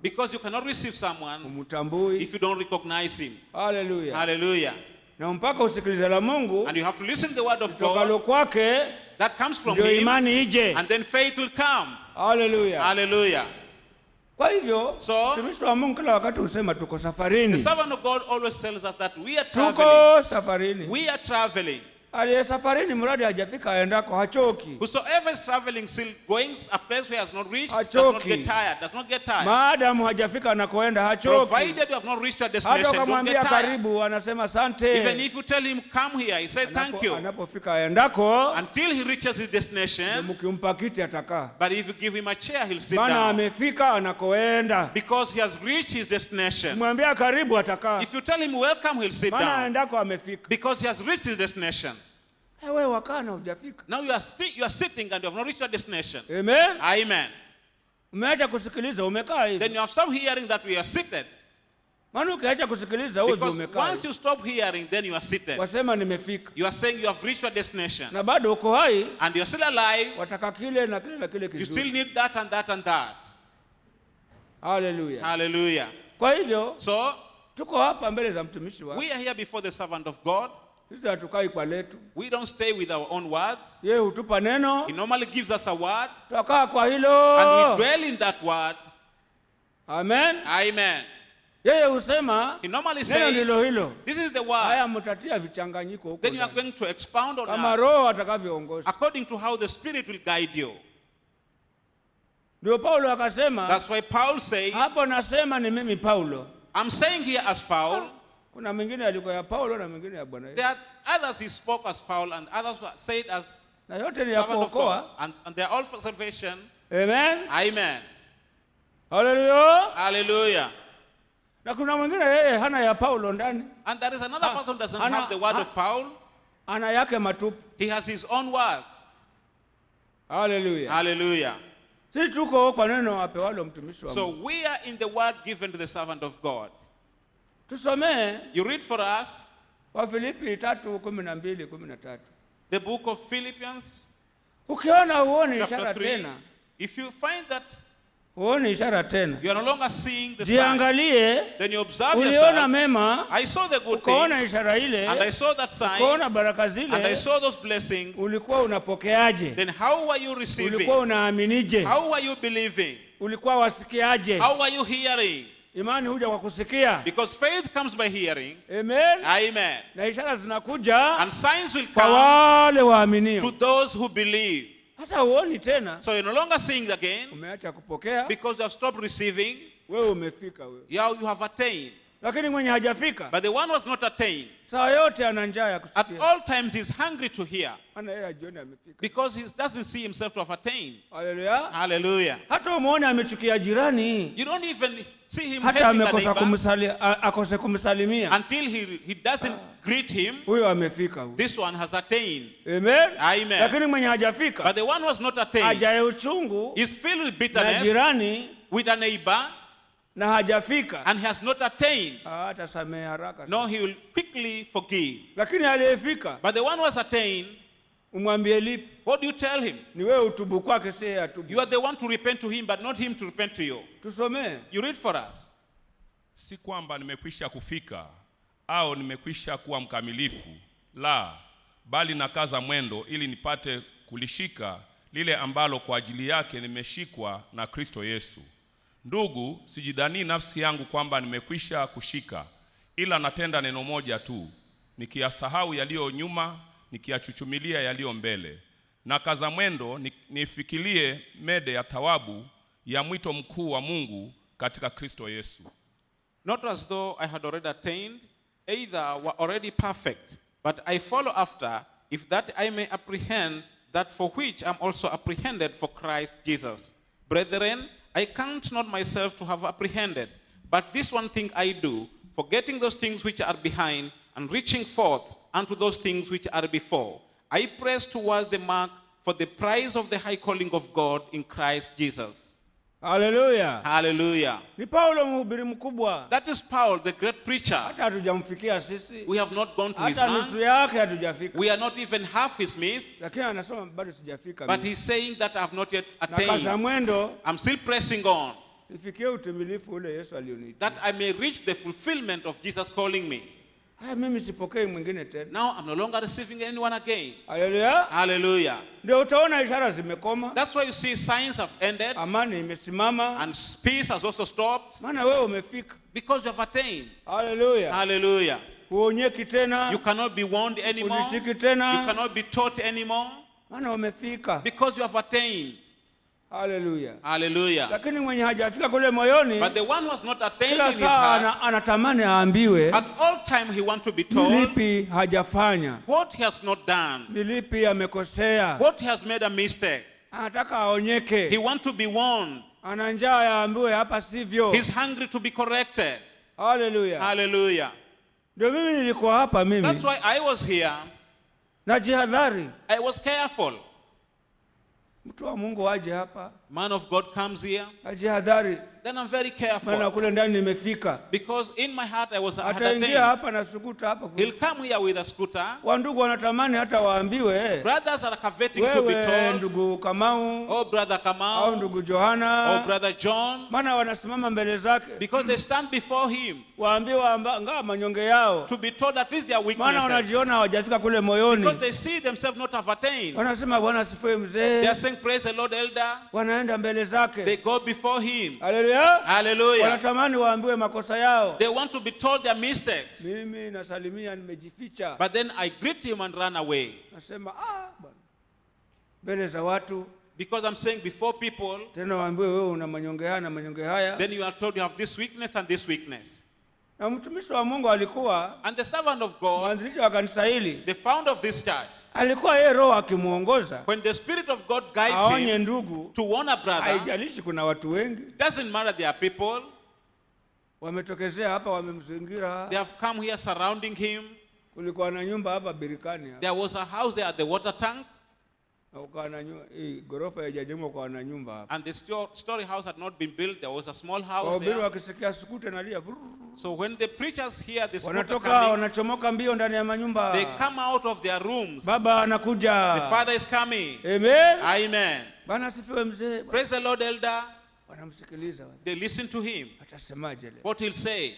because you cannot receive someone umtambui if you don't recognize him. Hallelujah. Hallelujah. Na mpaka usikilize la Mungu And you have to listen to the word of tokalo God kwake that comes from ndio him, imani ije. and then faith will come. Hallelujah. Hallelujah. Kwa hivyo So, mtumishi wa Mungu kila wakati usema tuko the safarini. servant of God always tells us that we are Tuko traveling. safarini. We are traveling. Aliye safarini mradi hajafika aendako hachoki. Whosoever is traveling, still going a place where he has not reached, does not Hachoki. get tired. Does not get tired. Maadamu hajafika anakoenda hachoki. Provided you have not reached your Hata destination, don't ukamwambia get tired. karibu anasema asante. Even if you tell him, come here, he says thank you. Anapofika aendako Until he reaches his destination. mkimpa kiti atakaa. But if you give him a chair, he'll sit Maana down. amefika anakoenda. Because he has reached his destination. Mwambia karibu atakaa. If you tell him welcome, he'll sit Maana down. aendako amefika. Because he has reached his destination. Wewe wakana hujafika. Now you are sitting and you have not reached your destination. Amen. Amen. Umeacha kusikiliza umekaa hivi. Then you have stopped hearing that we are seated. Maana ukiacha kusikiliza wewe Because umekaa. once you stop hearing, then you are seated. Wasema nimefika. You are saying you have reached your destination. Na bado uko hai, And you are still alive. wataka kile na kile na kile You still kizuri. need that and that and that. Hallelujah. Hallelujah. Kwa hivyo So, tuko hapa mbele za mtumishi wako. we are here before the servant of God. Sisi hatukai kwa letu. We don't stay with our own words. Yeye hutupa neno, He normally gives us a word. tutakaa kwa hilo. And we dwell in that word. Amen. Amen. Yeye husema He normally neno says, ndilo hilo. this is the word. Haya mtatia vichanganyiko huko. Then you are ndani. going to expound on Kama that Roho atakavyoongoza. according to how the Spirit will guide you. Ndio Paulo akasema, That's why Paul says, hapo nasema ni mimi Paulo. I'm saying here as Paul. Kuna mwingine alikuwa ya Paulo na mwingine ya Bwana Yesu. There are others he spoke as Paul and others were said as Na yote ni ya servant of God. kuokoa. And they are all for salvation. Amen. Amen. Hallelujah. Hallelujah. Na kuna mwingine yeye hana ya Paulo ndani. And there is another person who doesn't have the word of Paul. Ana yake matupu. He has his own words. Hallelujah. Hallelujah. Sisi tuko kwa neno apewalo mtumishi wa So Mungu. we are in the word given to the servant of God. Tusomee You read for us wa Filipi 3:12-13. the book of Philippians Ukiona uone chapter ishara 3. tena. If you find that Uone ishara tena. you are no longer seeing the sign, Jiangalie, then you observe uliona yourself. mema, I saw the good ukaona thing, ishara ile, and I saw that sign, ukaona baraka and I zile, saw those blessings. ulikuwa unapokeaje? Then how were you receiving? Ulikuwa unaaminije? How were you believing? Ulikuwa wasikiaje? How were you hearing? Imani huja kwa kusikia. Because faith comes by hearing. Amen. Amen. Na ishara zinakuja And signs will kwa come wale to waaminio. those who believe. Hata uoni tena, So you're no longer seeing again umeacha kupokea, because you have stopped receiving. wewe umefika wewe. You have attained. Lakini mwenye hajafika, But the one who has not attained, saa yote ana njaa ya at kusikia. all times he's hungry to hear Maana yeye hajioni amefika. because he doesn't see himself to have attained. Haleluya. Hallelujah. Hata umuone amechukia jirani, You don't even see him hata helping the amekosa neighbor akose kumsalimia, until he doesn't greet him. huyo amefika huyo. This one has attained. Amen. Amen. Lakini mwenye hajafika, But the one who has not attained hajaye uchungu is filled with na bitterness jirani with a neighbor na hajafika, and has not attained. hata samehe haraka. No, he will quickly forgive. Lakini aliyefika, But the one who has attained, umwambie lipi? what do you tell him? Ni wewe utubu kwake, si yeye atubu. You are the one to repent to him, but not him to repent to you. Tusomee. You read for us. Si kwamba nimekwisha kufika au nimekwisha kuwa mkamilifu, la, bali nakaza mwendo ili nipate kulishika lile ambalo kwa ajili yake nimeshikwa na Kristo Yesu. Ndugu, sijidhani nafsi yangu kwamba nimekwisha kushika, ila natenda neno moja tu, nikiyasahau yaliyo nyuma, nikiyachuchumilia yaliyo mbele. Nakaza mwendo nifikirie mede ya thawabu ya mwito mkuu wa Mungu katika Kristo Yesu. Not as though I had already attained, either were already perfect, but I follow after, if that I may apprehend that for which I'm also apprehended for Christ Jesus. Brethren, I count not myself to have apprehended, but this one thing I do, forgetting those things which are behind, and reaching forth unto those things which are before. I press towards the mark for the prize of the high calling of God in Christ Jesus. Haleluya. Hallelujah. Ni Paulo mhubiri mkubwa. That is Paul, the great preacher. Hata hatujamfikia sisi. We have not gone to his Hata nusu hand. yake hatujafika. We are not even half his midst. Lakini anasema bado sijafika. But he's saying that I have not yet Na kaza attained. mwendo I'm still pressing on, nifikie utimilifu ule Yesu alioniita. that I may reach the fulfillment of Jesus calling me. Haya, mimi sipokei mwingine tena. Now I'm no longer receiving anyone again. Haleluya. Hallelujah. Ndio utaona ishara zimekoma. That's why you see signs have ended Amani imesimama. and peace has also stopped, Maana wewe umefika. because you have attained. Haleluya. Hallelujah. Huonyeki tena. You cannot be warned anymore. Ufundishiki You tena. cannot be taught anymore, Maana umefika. because you have attained. Haleluya. Hallelujah. Lakini mwenye hajafika kule moyoni, But the one who has not attained in kila his saa heart, anatamani aambiwe at all time he wants to be ni told lipi hajafanya, what he has not done, ni lipi amekosea. what he has made a mistake. Anataka aonyeke. He wants to be warned. Ana njaa yaambiwe hapa sivyo. He's hungry to be corrected. Haleluya. Hallelujah. Ndio mimi nilikuwa hapa mimi. That's why I was here. Na jihadhari. I was careful. Mtu wa Mungu aje hapa. Man of God comes here. Ajihadhari. Then I'm very careful. Maana kule ndani nimefika. Because in my heart I had Ataingia attained. hapa na sukuta hapa. He'll come here with a scooter. Wandugu wanatamani hata waambiwe. Brothers are coveting to be Wewe told. ndugu Kamau Oh, Brother au Kamau. ndugu Johana. Oh, Brother John. Maana wanasimama mbele zake. Because they stand before him Waambiwa ngao manyonge yao. to be told at least their Maana weaknesses. wanajiona hawajafika kule moyoni. Because they see themselves not have attained. Wanasema Bwana asifiwe They mzee. are saying, praise the Lord, elder. Wanaenda mbele zake. They go before him. Haleluya. Hallelujah. Wanatamani waambiwe makosa yao. They want to be told their mistakes. Mimi nasalimia nimejificha. But then I greet him and run away. Nasema bwana. Mbele za watu Because I'm saying before people, tena waambiwe wewe una manyonge haya na manyonge haya. then you are told you have this weakness and this weakness. Na mtumishi wa Mungu alikuwa And the servant of God, mwanzilishi wa kanisa hili, the founder of this church, alikuwa yeye Roho akimuongoza when the Spirit of God guides aonye him ndugu. to warn a brother, Haijalishi kuna watu wengi it doesn't matter there are people, wametokezea hapa, wamemzingira. they have come here surrounding him. Kulikuwa na nyumba hapa Birikani hapa. There was a house there at the water tank, Na ukawa na nyumba hii ghorofa haijajengwa, kwa na nyumba hapa. and the story house had not been built. There was a small house Wahubiri there. wakisikia sukute nalia, vrrr, So when the preachers hear the scooter wanatoka coming, wanachomoka mbio ndani ya manyumba. they come out of their rooms. Baba anakuja. The Father is coming. Amen. Amen. Bwana asifiwe mzee. Praise the Lord, elder. Wanamsikiliza. They listen to him. Atasemaje leo? What he'll say.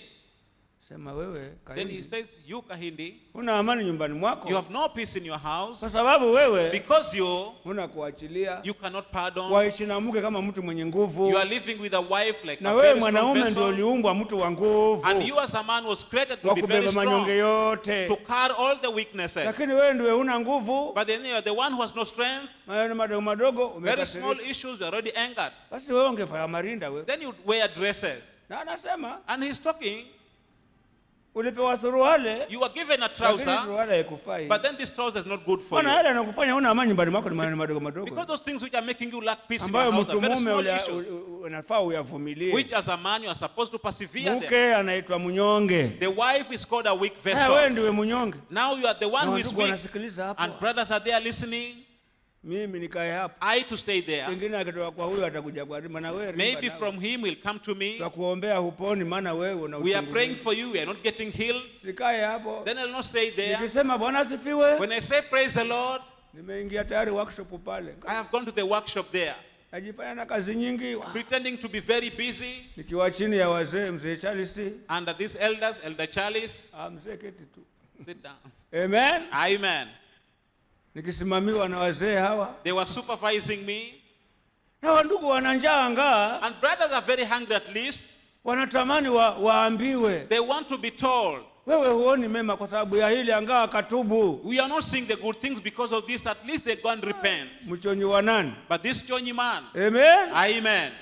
Sema wewe Then he Kahindi, says, you Kahindi, una amani nyumbani mwako you have no peace in your house kwa sababu wewe because you una kuachilia, cannot pardon. waishi na mke kama mtu mwenye nguvu, You are living with a wife like na a wewe very strong mwanaume ndio vessel. uliumbwa mtu wa nguvu, And you as a man was created to wa be very kubeba manyonge strong, yote, to carry all the weaknesses. lakini wewe ndio una nguvu. But then you are the one who has no strength. Maneno madogo madogo Very small umekasirika. issues, you are already angered. Basi wewe ungefanya marinda wewe. Then you wear dresses. Na anasema And he's talking, ulipewa suruale, you were given a lakini trouser, suruale haikufai. but then this trouser is not good for Bwana you. yale anakufanya una amani nyumbani mwako ni maneno madogo Because madogo those things which are making you lack peace in your ambayo house mtu are very mume small issues, unafaa uyavumilie. which as a man you are supposed to persevere them. Mke anaitwa mnyonge. The wife is called a weak Haya, wewe vessel. ndiwe mnyonge. Now you are the one Na who is wandugu weak, wanasikiliza hapo. and brothers are there listening. Mimi nikae hapo. I to stay there. Pengine akitoka kwa huyu atakuja kwa maana wewe Maybe from him will come to me. tutakuombea huponi maana wewe una We are uchungu. praying for you. We are not getting healed. Sikae hapo. Then I'll not stay there. Nikisema Bwana asifiwe, When I say praise the Lord, nimeingia tayari workshop pale. I have gone to the workshop there, Najifanya na kazi nyingi. pretending to be very busy Nikiwa chini ya wazee, mzee Charles, under these elders, Elder Charles. mzee keti tu. Sit down. Amen. Amen. Nikisimamiwa na wazee hawa. They were supervising me. Na wandugu wana njaa ngaa, And brothers are very hungry at least. wanatamani waambiwe. They want to be told. Wewe huoni mema kwa sababu ya hili, angaa katubu. We are not seeing the good things because of this. At least they go and repent. Mchonyi wa nani? But this Chonyi man, Amen. amen.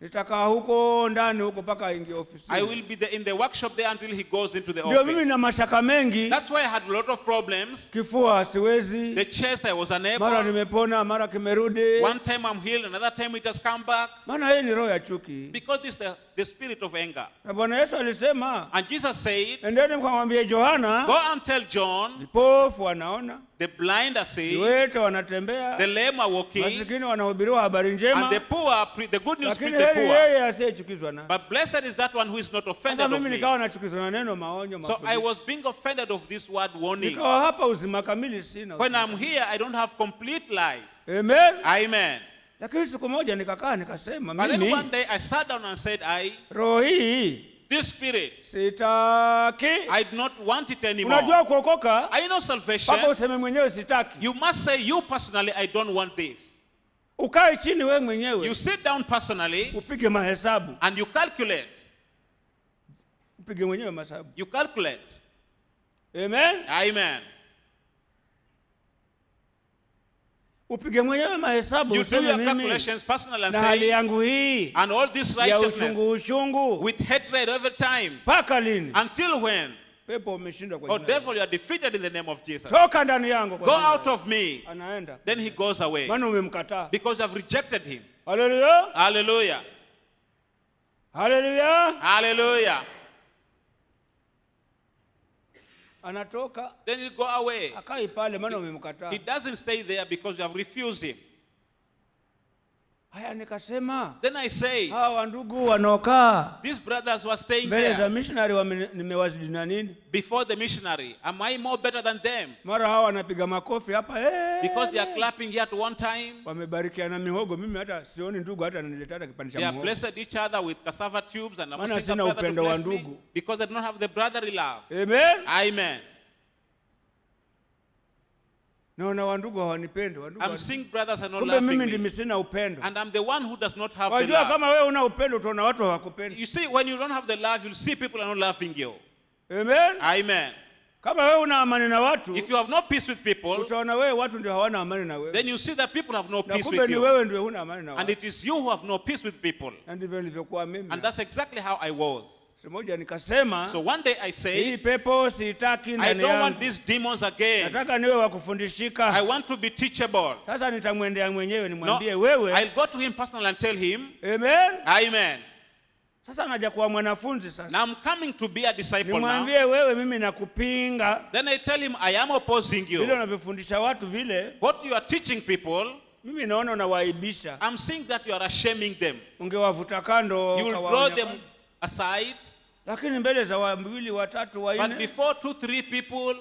nitakaa huko ndani huko mpaka aingie ofisini. I will be in the workshop there until he goes into the Ndio mimi office. na mashaka mengi. That's why I had a lot of problems. Kifua siwezi. The chest, I was Mara unable. nimepona, mara kimerudi. One time I'm healed, another time it has come back. Maana hii ni roho ya chuki. Because this is the spirit of anger. Na Bwana Yesu alisema, And Jesus said, endeni mkamwambie Yohana, go and tell John, vipofu wanaona, the blind are seeing, viwete wanatembea, the lame are walking, masikini wanahubiriwa habari and njema, the poor are the good news lakini preach the heri poor. yeye asiyechukizwa na. But blessed is that one who is not offended Sasa of mimi me. nikawa nachukizwa na neno maonyo So I mafundisho. was being offended of this word warning. Nikawa hapa uzima kamili sina. When I'm here, I don't have complete life. Amen. Amen. Lakini siku moja nikakaa nikasema, But then one mimi day I sat down and said, roho hii this spirit, sitaki. I do not want it anymore. Unajua kuokoka I know salvation. mpaka useme mwenyewe sitaki. You must say, you personally, I don't want this. Ukae chini wewe You mwenyewe, sit down personally upige mahesabu. and you calculate. Upige mwenyewe mahesabu. You calculate. Amen. Amen. Upige mwenyewe mahesabu You do useme your mimi calculations personally and na hali say, yangu hii and all this ya righteousness uchungu with hatred every time. mpaka lini? Until when? Pepo umeshindwa kwa Oh, jina la devil, you are defeated in the name of Jesus. Yesu. Toka ndani yangu kwa Go jina la out Yesu. of me. Anaenda. Then he goes away. Maana umemkataa. Because you have rejected him. Haleluya. Hallelujah. Haleluya. Hallelujah. Anatoka Then he'll go away. akai pale maana umemkataa. He doesn't stay there because you have refused him. Haya nikasema, Then I say, hawa ndugu wanaokaa these brothers who are staying mbele za there missionary nimewazidi na nini? before the missionary, am I more better than them? Mara hawa wanapiga makofi hapa Because they are clapping here at one time. wamebarikiana mihogo, mimi hata sioni ndugu hata ananiletea hata kipande They cha are muhogo. blessed each other with cassava tubes and I'm Maana asking the sina brother to upendo wa bless me ndugu. because they do not have the brotherly love. Amen. Amen. Naona wandugu hawanipendi, I'm seeing brothers are not kumbe loving mimi me. ndimi sina upendo. And I'm the one who does not have the Wajua love. kama wewe una upendo utaona watu hawakupendi. You see, when you don't have the love, you'll see people are not loving you. Amen. Amen. Kama wewe una amani na watu, If you have no peace with people, utaona wewe watu ndio hawana amani na wewe. then you see that people have no Na peace kumbe with ni you. wewe ndio huna amani na And watu. it is you who have no peace with people. Na ndivyo nilivyokuwa mimi. And that's exactly how I was. Siku moja nikasema, So one day I hii say, pepo sitaki I ndani don't want yangu. these demons again. Nataka niwe wa I kufundishika. want to be teachable. Sasa nitamwendea mwenyewe No, nimwambie wewe. I'll go to him personally and tell him, Amen. Amen. Sasa naja kuwa mwanafunzi sasa. Now I'm coming to be a disciple now. Nimwambie wewe mimi nakupinga. Then I tell him, I am opposing Vile you. unavyofundisha watu vile, What you are teaching people, mimi naona unawaibisha. I'm seeing that you are shaming them. Ungewavuta kando, You will draw ukawaonya them kando. aside. Lakini mbele za wawili watatu But wanne, before 2, 3 people,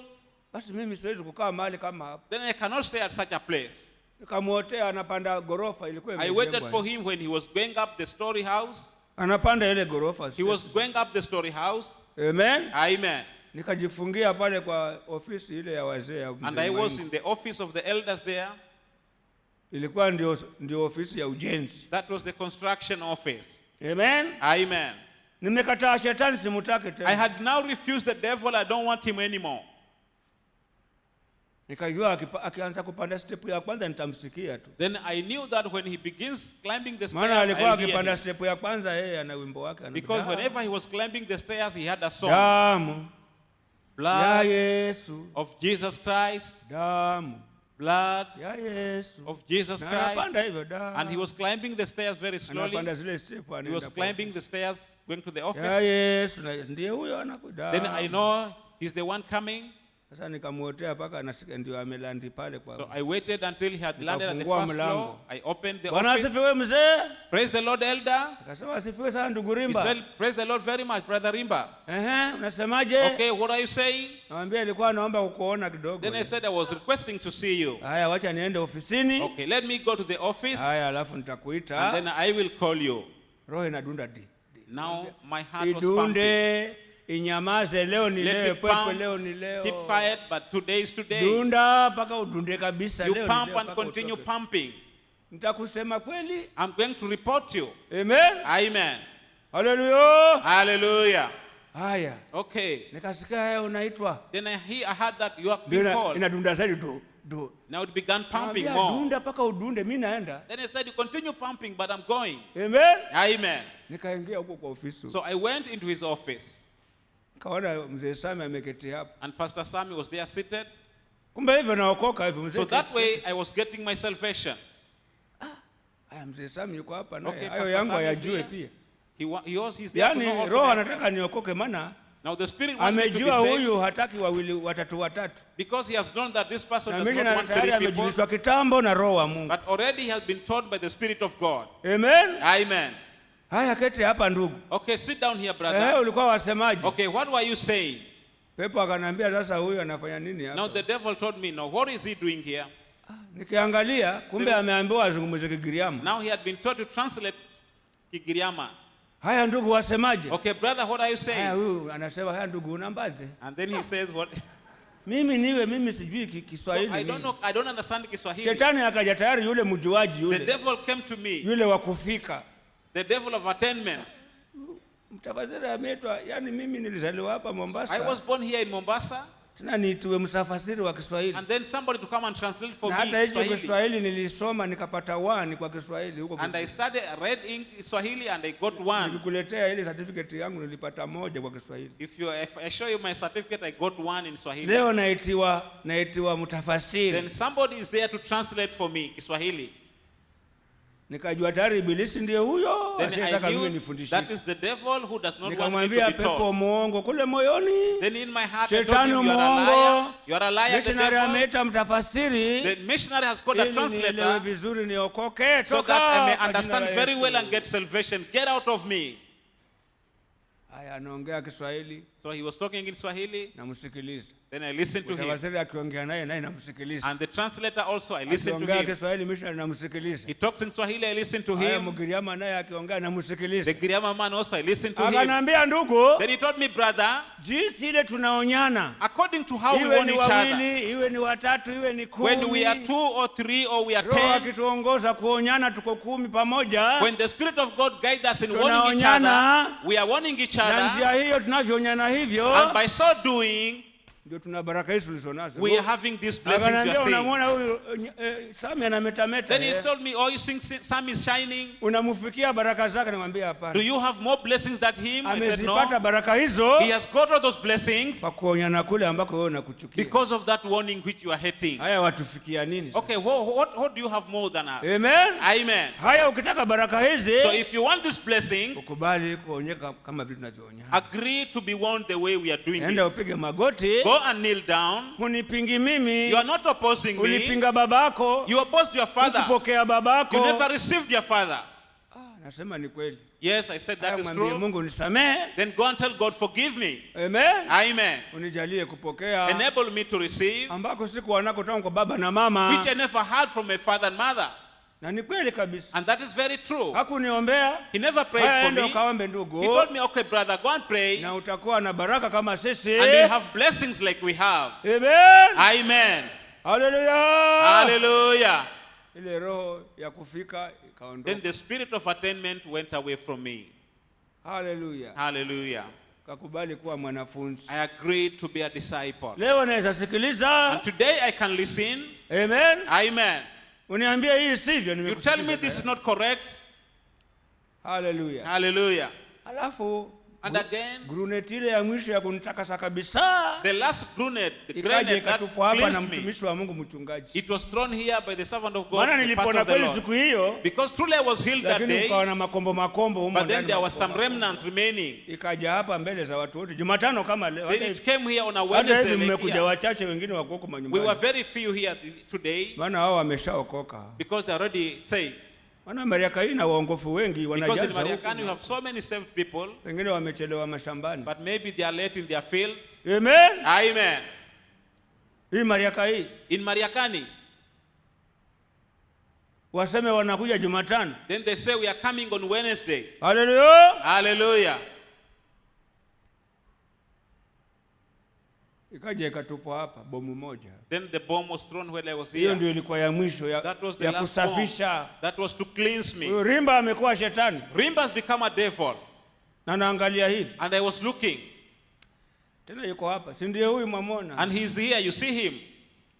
basi mimi siwezi kukaa mahali kama hapo. then I cannot stay at such a place. Nikamwotea anapanda gorofa, ilikuwa I waited imejengwa. for him when he was going up the story house. Anapanda ile gorofa. He was going up the story house. Amen. Amen. Nikajifungia pale kwa ofisi ile ya wazee ya And mzee I was Maingi. in the office of the elders there. Ilikuwa ndio ofisi ya ujenzi. That was the construction office. Amen. Amen. Nimekataa shetani, simutaki I tena. had now refused the devil. I don't want him anymore. Nikajua akianza kupanda step ya kwanza nitamsikia tu. Then I knew that when he begins climbing the Maana stairs, alikuwa I'll hear akipanda him. step ya kwanza yeye ana wimbo wake Because whenever he was climbing the stairs, he had a song. damu ya Blood Yesu, of Jesus Christ. damu Blood ya Yesu. of Jesus Na Christ. anapanda hivyo damu. And he was climbing the stairs very slowly. Anapanda zile step He was anaenda. climbing the stairs, going to the Ya office. Yesu, ndiye huyo anakuja. Then I know he's the one coming. Sasa nikamwotea paka anasikia ndio amelandi pale kwa. So I waited until he had landed at the Nikafungua first floor. mlango. I opened the Bwana office. asifiwe mzee. Praise the Lord, elder. Akasema asifiwe sana ndugu He Rimba. said, praise the Lord very much, brother Rimba. Unasemaje? Okay, what are you saying? Namwambia ilikuwa naomba kukuona kidogo. Then I said I was requesting to see you. Haya, wacha niende ofisini. Okay, let me go to the office Haya, alafu and nitakuita. then I will call you. Roho inadunda di. Now my heart was pumping. Idunde, inyamaze, leo ni Let leo, it pepe pump. leo ni leo. Keep quiet, but today is today. Dunda mpaka udunde kabisa, You leo ni pump leo and mpaka continue utoke. pumping. Nitakusema kweli. I'm going to report you. Amen. Amen. Haleluya. Hallelujah. Haya. Okay. Nikasikia haya unaitwa. Then I heard that you are being called. Inadunda zaidi tu. Now it began pumping Naambia, more. dunda mpaka udunde, mimi naenda. Then I said, you continue pumping, but I'm going. Amen. Amen. Nikaingia huko kwa ofisi. So I went into his office, Kaona mzee Sami ameketi hapo. and Pastor Sammy was there seated. Kumbe hivyo naokoka hivyo mzee. So that way I was getting my salvation. Aya, mzee Sami yuko hapa Okay, naye. Pastor Hayo yangu Sam is hayajue here. pia. He's there to know Yaani also roho my anataka prayer. niokoke, maana Now the Spirit wants me to be amejua saved huyu hataki wawili watatu. because he has known that this person Na does mimi not want tayari 3 people. amejulishwa kitambo na roho wa Mungu. But already he has been taught by the Spirit of God. Amen. Amen. Haya, keti hapa ndugu. Okay, sit down here, brother. Ulikuwa wasemaje? Okay, what were you saying? Pepo akanambia sasa huyu anafanya nini Now hapa? the devil told me, no, what is he doing here? Nikiangalia kumbe ameambiwa azungumze Kigiriama. Now he had been taught to translate Kigiriama. Haya ndugu, wasemaje? Okay, brother, what are you Haya, saying? huyu anasema haya ndugu, unambaje? And then he says, what? Mimi sijui So Kiswahili. I don't know, I don't understand Kiswahili. Shetani akaja tayari, yule mjuaji The yule. devil came to me, Yule wa kufika. the devil of attainment. Mtafasiri ameitwa, yani mimi nilizaliwa hapa I was Mombasa. born here in Mombasa, Tena niitwe msafasiri wa Kiswahili. and then somebody to come and translate for Na me hata hicho Swahili. Kiswahili nilisoma nikapata 1 kwa Kiswahili huko. And I read in Swahili and I got 1. Nilikuletea ile certificate yangu nilipata 1 kwa Kiswahili. If I show you my certificate, I got 1 in Swahili. Leo naitiwa mtafasiri. Then somebody is there to translate for me Kiswahili. Nikajua tayari ibilisi ndiye huyo Then asiyetaka I mimi knew nifundishe. that is the devil who does not want me Nikamwambia to be pepo taught. muongo kule moyoni. Then in my heart I told Shetani him, you are a liar. muongo. You are a liar, the Missionary devil. ameita mtafasiri. The missionary has got a Ili nielewe translator vizuri niokoke. so Toka that I may kwa jina understand la very Yesu. well and get salvation. Get out of me. Haya, anaongea Kiswahili So he was talking in Swahili. namsikiliza. Then I listened to him. Mtafasiri akiongea naye namsikiliza. And the translator also, I listened to Akiongea him. Kiswahili missionary namsikiliza. He talks in Swahili, I listened to Haya, him. Mgiriama naye akiongea The namsikiliza. Giriama man also, I listened to him. Akanambia ndugu, Then he told me, brother, jinsi ile tunaonyana. according to how we Iwe want ni each other, wawili, iwe ni watatu, iwe ni 10. when we are 2 or 3 or we are Roho 10, akituongoza kuonyana tuko 10 pamoja. when the Spirit of God guides us in warning each Tunaonyana. other, we are warning each Na njia other, hiyo tunavyoonyana hivyo and by so doing, ndio tuna baraka hizi tulizonazo. we are having these blessings we Akanambia are seeing. unamwona huyu Sami anametameta. Then he told me, oh, you think Sam is shining? Unamfikia baraka zake, namwambia Do hapana. you have more blessings than him? I said, Amezipata no. baraka hizo He has got all those blessings kwa kuonyana kule ambako wewe unakuchukia. because of that warning which you are hating. Haya watufikia nini sasa? Okay, what do you have more than us? Amen. Amen. Haya, ukitaka baraka hizi So if you want these blessings, ukubali kuonyeka kama vile tunavyoonyana. agree to be warned the way we are doing Enda it. upige magoti. Go and kneel down. Hunipingi mimi. You are not opposing me. Ulipinga babako. You opposed your father. Ukupokea babako. You never received your father. Nasema ni kweli. Yes, I said that Haya, is mwambie true. Mungu nisamehe. Then go and tell God, forgive me. Amen. Amen. Unijalie kupokea Enable me to receive, ambako sikuwa nako tangu kwa baba na mama. which I never had from my father and mother. Na ni kweli kabisa. And that is very true. Hakuniombea. He never prayed Haya, for enda me. ukaombe ndugu. He told me, okay, brother, go and pray. Na utakuwa na baraka kama sisi. And you'll have blessings like we have. Amen. Amen. Hallelujah. Hallelujah. Ile roho ya kufika ikaondoka. Then the spirit of attainment went away from me. Hallelujah. Hallelujah. Kakubali kuwa mwanafunzi. I agreed to be a disciple. Leo naweza sikiliza. And today I can listen. Amen. Amen. Uniambie hii sivyo, You nimekusikiza. tell me this is not correct. Hallelujah. Hallelujah. Alafu And again, gruneti ile ya mwisho ya kunitakasa kabisa the last grenade, the ikaja grenade that ikatupwa hapa na cleansed me, mtumishi wa Mungu mchungaji. it was thrown here by the servant of God, Maana the pastor nilipona of the kweli Lord. siku hiyo, Because truly I was healed that lakini day, ukawa na makombo humo but then ndani. there was some remnant remaining. Ikaja hapa mbele za watu wote Jumatano kama leo. Then it came here on a Hata Wednesday hivi like mmekuja here. wachache, wengine wako huko We were manyumbani. very few here today Maana hao wameshaokoka. because they're already saved. Maana Mariaka hii na waongofu wengi Because in wanajaza Mariakani you huko. have so many saved people, Wengine wamechelewa mashambani. but maybe they are late in their fields. Amen. Amen. Hii Mariaka hii In Mariakani, waseme wanakuja Jumatano. then they say we are coming on Wednesday. Hallelujah. Hallelujah. Ikaja ikatupwa hapa bomu moja. Then the bomb was thrown when I was Hiyo here. ndio ilikuwa ya mwisho That was the ya last kusafisha. bomb. That was to cleanse me. Huyo Rimba amekuwa shetani. Rimba has become a devil. Na naangalia hivi. And I was looking. Tena yuko hapa. Si ndiye huyu mwamona? And he's here. You see him.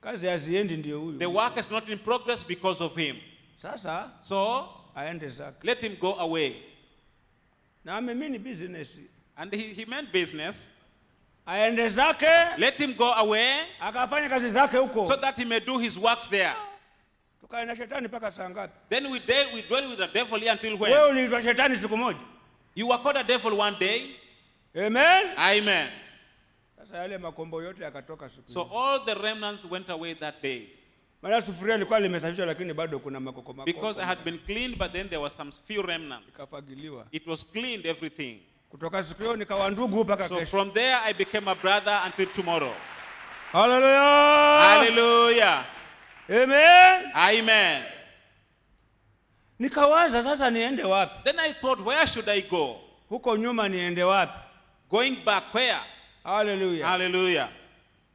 kazi haziendi ndio huyu. The work is not in progress because of him. Sasa So aende zake. let him go away. Na amemini business. And he meant business. Aende zake, Let him go away akafanya kazi zake huko. so that he may do his works there. Tukae na shetani mpaka saa ngapi? Then we dwell with the devil here until when? Wewe uliitwa shetani siku moja. You were called a devil one day. Amen. Amen. Sasa yale makombo yote yakatoka siku. So all the remnants went away that day. Maana sufuria ilikuwa limesafishwa lakini bado kuna makoko. Because I had been cleaned, but then there was some few remnants. Ikafagiliwa. It was cleaned, everything. Kutoka siku hiyo nikawa ndugu mpaka So kesho. from there I became a brother until tomorrow. Hallelujah. Hallelujah. Amen. Amen. Nikawaza sasa niende wapi? Then I thought, where should I go? Huko nyuma niende wapi? Going back where? Hallelujah. Hallelujah.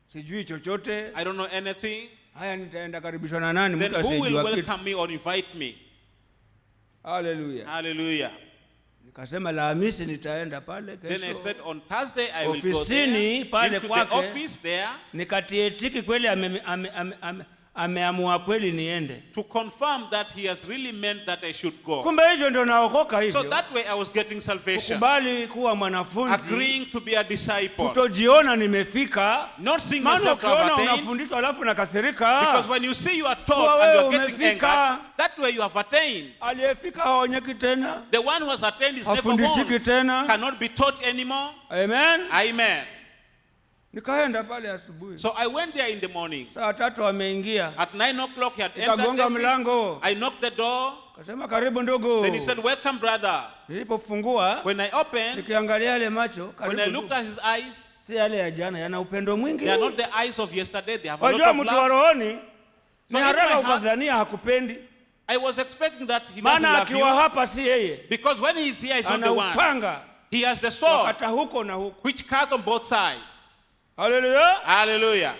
Sijui chochote. I don't know anything. Haya nitaenda karibishwa na nani? Then Mtu who will asijua kitu. welcome me or invite me? Hallelujah. Hallelujah. Nikasema Alhamisi nitaenda pale Then I kesho. said, on Thursday I will go Ofisini there, pale into the kwake. office there, Nikatie tiki kweli ameamua kweli niende. to confirm that he has really meant that I should go. Kumbe hivyo ndio naokoka So hivyo. that way I was getting salvation. Kukubali kuwa mwanafunzi. Agreeing to be a disciple. Kutojiona nimefika. Not seeing Maana myself to have ukiona attained. unafundishwa alafu nakasirika. Because when you see you are Kuwa taught and you are wewe getting umefika. angered, that way you have attained. Aliyefika haonyeki tena. The one who has attained is never Hafundishiki born. tena. Cannot be taught anymore. Amen. Amen. Nikaenda pale asubuhi. So I went there in the morning. Saa 3 ameingia. At 9 o'clock he had entered Nikagonga the office. mlango. I knocked the door. Kasema karibu ndugu. Then he said, welcome brother. Nilipofungua, When I opened, nikiangalia yale macho, when I karibu looked ndugu. at his eyes, Si yale ya jana, yana upendo mwingi. they are not the eyes of yesterday. They have a lot Wajua of mtu wa love. rohoni, So ni in haraka my heart- ukazania hakupendi. I was expecting that he doesn't Maana love akiwa you. hapa si yeye. Because when he is here, he's not Ana the one. upanga. He has the sword, Wakata huko na huko. which cuts on both sides. Hallelujah. Hallelujah.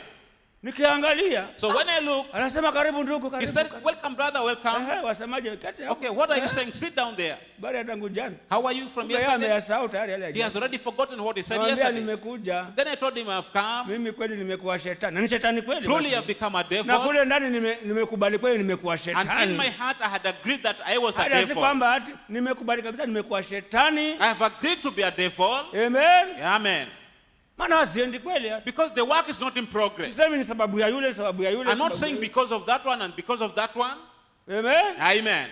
Nikiangalia, So when I looked, anasema karibu ndugu, he karibu. said, karibu. welcome brother, welcome. Wasemaje kati hapo? Okay, what are you saying? Sit down there. Bari ya tangu jana. How are you from Yeye yesterday? ameyasahau tayari yale ya He has jana. already forgotten what he said Namwambia yesterday. nimekuja. Then I told him I've come. Mimi kweli nimekuwa shetani. Na ni shetani kweli. Truly basi. I've become a Na devil. kule ndani nimekubali kweli nimekuwa And in shetani. my heart I had agreed that I was a Hata si devil. kwamba ati nimekubali kabisa nimekuwa shetani. I have agreed to be a devil. Amen. Amen. Maana hasiendi kweli. Because the work is not in progress. Sisemi ni sababu ya yule, sababu ya yule. I'm not sababu saying ya yule. because of that one and because of that one. Amen. Amen.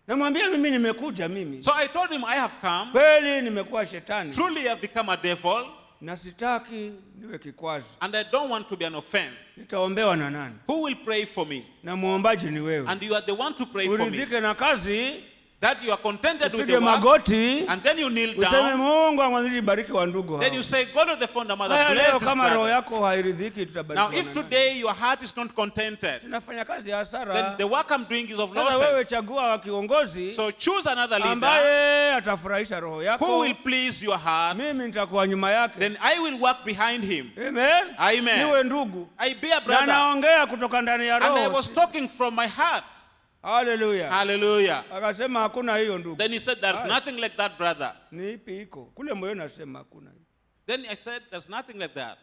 Namwambia mimi nimekuja mimi. So I told him I have come. Kweli nimekuwa shetani. Truly I have become a devil. Na sitaki niwe kikwazo. And I don't want to be an offense. Nitaombewa na nani? Who will pray for me? Na muombaji ni wewe. And you are the one to pray for me. Uridhike na kazi, That you are contented with upige the work. magoti, And then you kneel useme down. Mungu amwanzilishi bariki wa ndugu Then hao. you say, God of the founder, mother, Haya bless leo this kama roho brother. yako hairidhiki Now, tutabarikiwa if na nani? today your heart is not contented, Sinafanya kazi ya then hasara. the work I'm doing is of no Sasa wewe sense. chagua wa kiongozi So choose another leader ambaye atafurahisha roho who yako. will please your heart. Mimi nitakuwa nyuma yake. Then I will walk behind him. Amen. Amen. Niwe ndugu. I be a Na brother. naongea kutoka ndani ya And I roho. was talking from my heart. Hallelujah. Hallelujah. Akasema hakuna hiyo ndugu. Then he said, there's Aye. nothing like that, brother. Ni ipi iko? Kule moyo nasema hakuna hiyo. Then I said, there's nothing like that.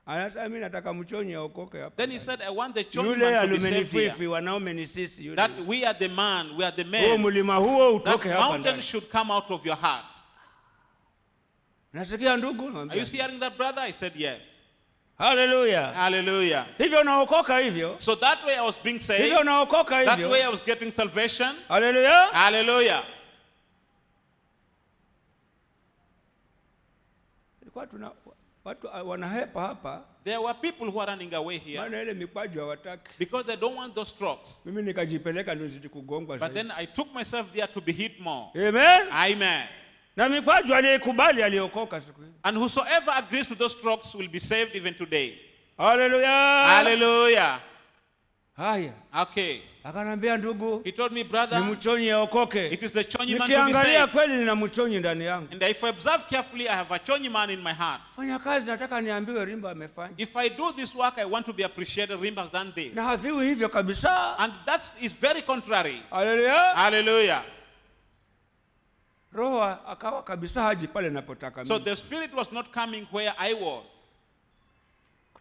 Anasema mimi nataka mchonyi aokoke hapa. Then he said, I want the children Yule to be saved alumenififi here. wanaume ni sisi yule. That we are the man, we are the Huo men. mlima huo That utoke hapa mountain ndani. should come out of your heart. Nasikia ndugu? Are Namwambia. you hearing that, brother? I said, yes. Hallelujah. Hallelujah. Hivyo naokoka hivyo. So that way I was being saved. Hivyo naokoka That way hivyo. I was getting salvation. Hallelujah. Hallelujah. Ilikuwa tuna watu wanahepa hapa. There were people who are running away here Maana ile mikwaju hawataki. because they don't want those strokes. Mimi nikajipeleka ndio zidi kugongwa But then zaidi. I took myself there to be hit more. Amen. Amen. Na mikwaju aliyekubali aliokoka siku hiyo. And whosoever agrees to those strokes will be saved even today. Hallelujah. Hallelujah. Haya. Okay. Akanambia ndugu, He told me, ni brother, mchonyi aokoke. it is the chonyi man to be Nikiangalia saved. kweli nina mchonyi ndani yangu. And if I observe carefully, I have a chonyi man in my heart. Fanya kazi nataka niambiwe Rimba amefanya. If I do this work, I want to be appreciated. Rimba has done this. Na hadhiwi hivyo kabisa. And that is very contrary. Hallelujah. Hallelujah. Roho akawa kabisa haji pale napotaka So mimi. the spirit was not coming where I was.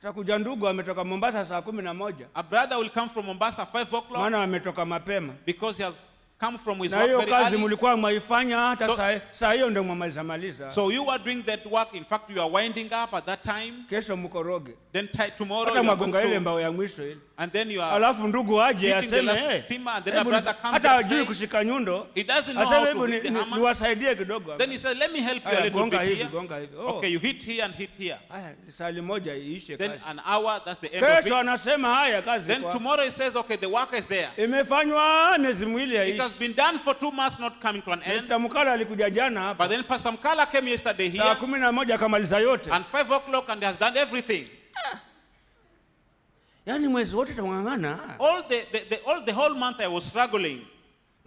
Atakuja ndugu ametoka Mombasa saa 11. A brother will come from Mombasa 5 o'clock Maana ametoka mapema. because he has come from his Na work hiyo very kazi early. mlikuwa mwaifanya hata So- saa hiyo ndio maliza. So you are doing that work. In fact, you are winding up at that time. Kesho mkoroge. Then tomorrow Hata you are going magonga ile to, mbao ya mwisho ile. and then you are Alafu ndugu aje hitting the aseme last timber, and then a brother comes hata and hajui says, kushika nyundo. he doesn't know Aseme how to hebu hit the hammer. niwasaidie kidogo. Then he says, let me help you a Aya, little gonga bit hivi, here. gonga hivi. Okay, you hit here and hit here. Haya, sali moja iishe Then kazi. an hour, that's the end of Kesho it. anasema haya kazi Then kwa. tomorrow he says, okay, the work is there. Imefanywa miezi miwili It has haishi. been done for 2 months, not coming to an end. Mr. Mukala alikuja jana hapa. But then Pastor Mkala came yesterday Saa here 11 akamaliza yote. and 5 o'clock and he has done everything. Yaani mwezi wote tungangana. All the whole month I was struggling.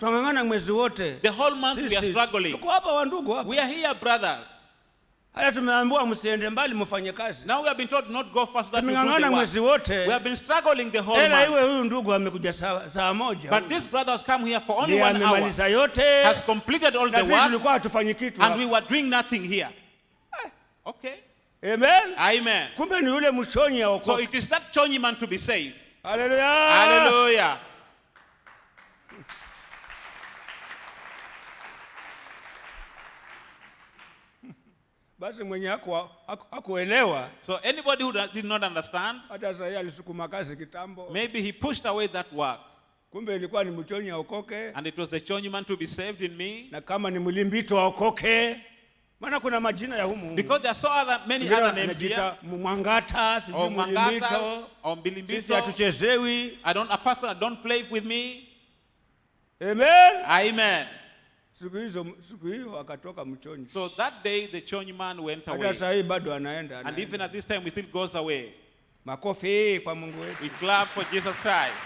Tungangana mwezi wote. The whole month we are Sisi, struggling. tuko hapa wandugu hapa. We are here, brothers. Haya tumeambiwa msiende mbali mfanye kazi. Now we have been told not go fast, that we do Tumengangana the work. mwezi wote. We have been struggling the whole Ela month. iwe huyu ndugu amekuja saa moja. But this brother has come here for only Ndiye 1 hour. amemaliza yote. Has completed all Na the sisi work tulikuwa hatufanyi kitu and we hapa. were doing nothing here. Okay. Amen. Amen. Kumbe ni yule mshonyi ya So wokovu. it is that chonyi man to be saved. Haleluya. Hallelujah. Basi mwenye hakuelewa So anybody who did not understand, hata sasa alisukuma kazi kitambo. maybe he pushed away that work. Kumbe ilikuwa ni mchonyi aokoke, And it was the chonyi man to be saved in me. na kama ni mlimbito aokoke. Maana kuna majina ya humu. Because there are so many Mwingine other names here. anajiita Mwangata, Or sijui Mangata, mlimbito. or Sisi Mbilimbito. hatuchezewi. A pastor don't play with me. Amen. Amen. Siku hiyo akatoka mchonyi. So that day the chonyi man went away. Hata sasa hii bado anaenda. And even at this time he still goes away. Makofi kwa Mungu wetu. We clap for Jesus Christ.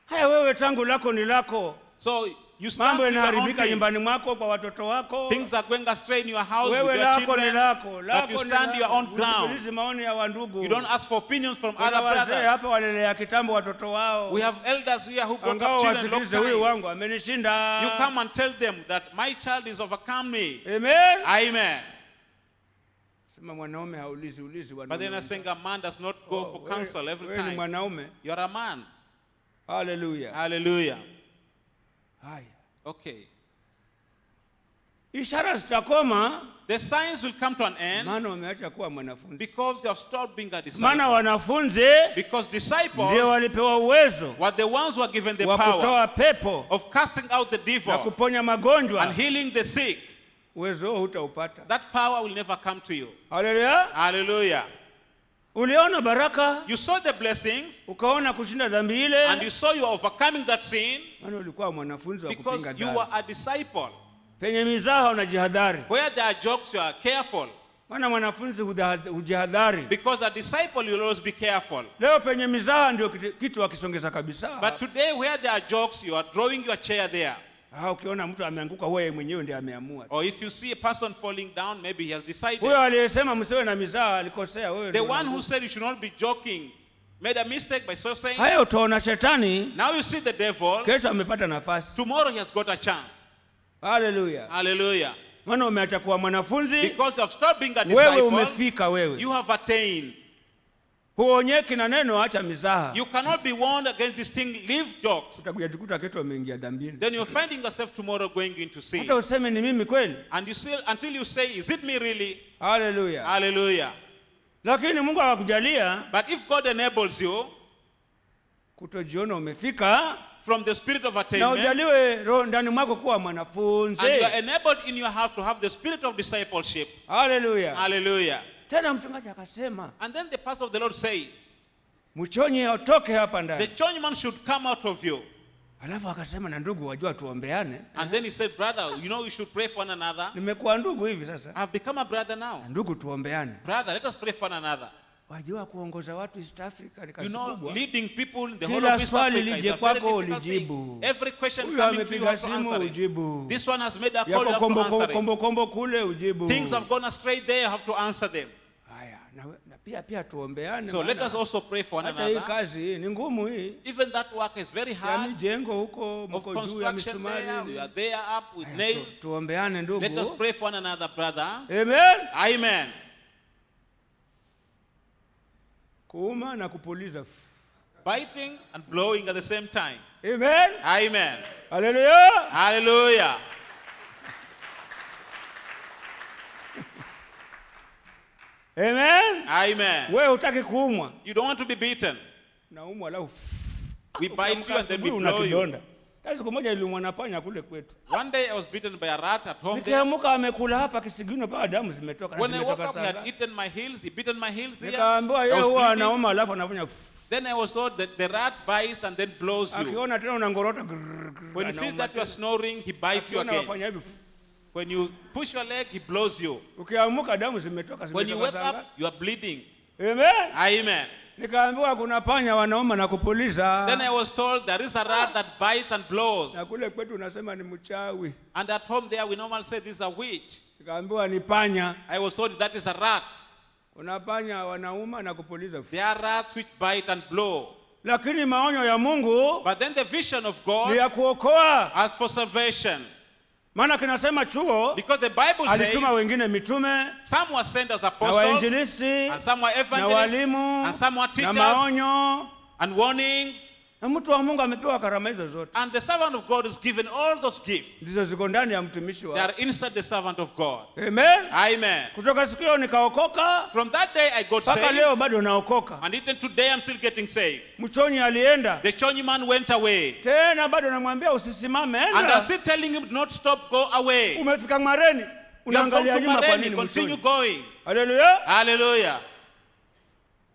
Haya, wewe tangu lako ni lako. So you stand Mambo to your own yanaharibika things. nyumbani mwako kwa watoto wako. Things are going astray in your house with Wewe your lako ni children. lako. But Lako you ni stand your own lako. ground. Usikilize maoni ya wandugu. You don't ask for opinions from Kuna other wazee brothers. hapa walelea kitambo watoto wao. We have elders here who brought Angao up children long wasikilize huyu time. wangu amenishinda. You come and tell them that my child is overcome me. Amen. Amen. Sema mwanaume haulizi But then wanaume. I'm saying a man does not go for counsel every Wewe ni time. mwanaume. You are a man. Hallelujah. Hallelujah. Haya. Okay. Ishara zitakoma The signs will come to an end maana umeacha kuwa mwanafunzi. because you have stopped being a disciple. Maana wanafunzi Because ndio disciples walipewa uwezo were the ones who were given the wa power kutoa pepo of casting out the na devil kuponya and magonjwa. healing the sick. Uwezo huo hutaupata. That power will never come to you. Haleluya. Hallelujah. Uliona baraka, You saw the blessings ukaona kushinda dhambi and ile, you saw you are overcoming that sin maana ulikuwa mwanafunzi wa because kupinga you were dhambi. a disciple. Penye mizaha unajihadhari, Where there are jokes, you are careful. maana mwanafunzi hujihadhari. Because a disciple, you will always be careful. Leo penye mizaha ndio kitu wakisongeza kabisa. But today, where there are jokes, you are drawing your chair there. Ukiona mtu ameanguka, wewe mwenyewe ndiye ameamua. Or if you see a person falling down, maybe he has decided. Huyo aliyesema msiwe na mizaha alikosea, wewe The ndio one who unaanguka. said you should not be joking made a mistake by so saying. Haya, utaona shetani Now you see the devil. kesho amepata nafasi. Tomorrow he has got a chance. Haleluya. Hallelujah. Maana umeacha kuwa mwanafunzi, Because you have stopped being a wewe disciple, umefika wewe. you have attained. Huonyeki na neno, acha mizaha. You cannot be warned against this thing. Leave jokes. Utakujikuta kesho umeingia dhambini. Then you're finding yourself tomorrow going into sin. Hata useme ni mimi kweli. And you still, until you say, is it me really? Haleluya. Hallelujah. Lakini Mungu akakujalia But if God enables you kutojiona umefika from the spirit of na attainment, ujaliwe roho ndani mwako kuwa mwanafunzi. and you are enabled in your heart to have the spirit of discipleship. Haleluya. Hallelujah. Tena mchungaji akasema, And then the pastor of the Lord say, mchonyi atoke hapa the ndani. churchman should come out of you. Alafu akasema, na ndugu wajua tuombeane. And then he said, brother, you know we should pray for one another. Nimekuwa ndugu hivi sasa. I've become a brother now. Ndugu tuombeane. Brother, let us pray for one another. Wajua kuongoza watu East Africa ni You kazi know, kubwa. leading people in the whole Kila of East swali Africa is lije a very kwako difficult ulijibu. thing. Every question Huyu coming to you, you amepiga have to simu answer it. ujibu. This one has made a call, Yako you have to kombo answer it. kombo kombo kule ujibu. Things have gone astray there, you have to answer them. Haya, na pia tuombeane. So let maana us also pray for one hata hii another. kazi hii ni ngumu hii. Even that work is very Ya hard. mijengo huko Of mko juu ya construction there, misumari. we are there up with Haya, nails. tuombeane ndugu. Let us pray for one another, brother. Amen. Amen. Kuuma na kupuliza. Biting and blowing at the same time. Amen. Amen. Hallelujah. Hallelujah. Amen. Amen. Wewe hutaki kuumwa. You don't want to be beaten. Naumwa alafu We bite you and then we blow you. Siku moja niliumwa na panya kule kwetu. One day I was bitten by a rat at home there. Nikiamuka amekula hapa kisigino pa damu zimetoka. When I woke up, he sana. had eaten my heels. He bitten my heels here. Nikaambiwa I yeye was huwa bleeding. anauma alafu anafanya Then I was told that the rat bites and then blows you. akiona tena unangorota. When he sees that you are snoring, he bites you Akiona again. wafanya hivi. When you push your leg, he blows you. Ukiamuka damu zimetoka. When you wake sana. up, you are bleeding. Amen. Amen. Nikaambiwa kuna panya wanauma na kupuliza. Then I was told there is a rat that bites and blows. Na kule kwetu unasema ni mchawi. And at home there, we normally say this is a witch. Nikaambiwa ni panya. I was told that is a rat. Kuna panya wanauma na kupuliza. There are rats which bite and blow. Lakini maonyo ya Mungu But then the vision of ni God ya kuokoa. as for salvation. Maana kinasema chuo Because the Bible says alituma wengine mitume some were sent as na apostles, wainjilisti and some were na evangelists, walimu and some were na teachers, maonyo, and warnings. na mtu wa Mungu amepewa karama hizo zote. And the servant of God is given all those gifts. Ndizo ziko ndani ya mtumishi They wa. are inside the servant of God. Amen. Amen. Kutoka siku hiyo nikaokoka From that day I got mpaka saved, leo bado naokoka. and even today I'm still getting saved. Mchonyi alienda The Chonyi man went away, tena, bado namwambia usisimame, and I'm enda. still telling him not stop, go away. Umefika Mareni, You have come unaangalia to nyuma kwa Mareni, nini continue Mchonyi? going. Haleluya. Hallelujah.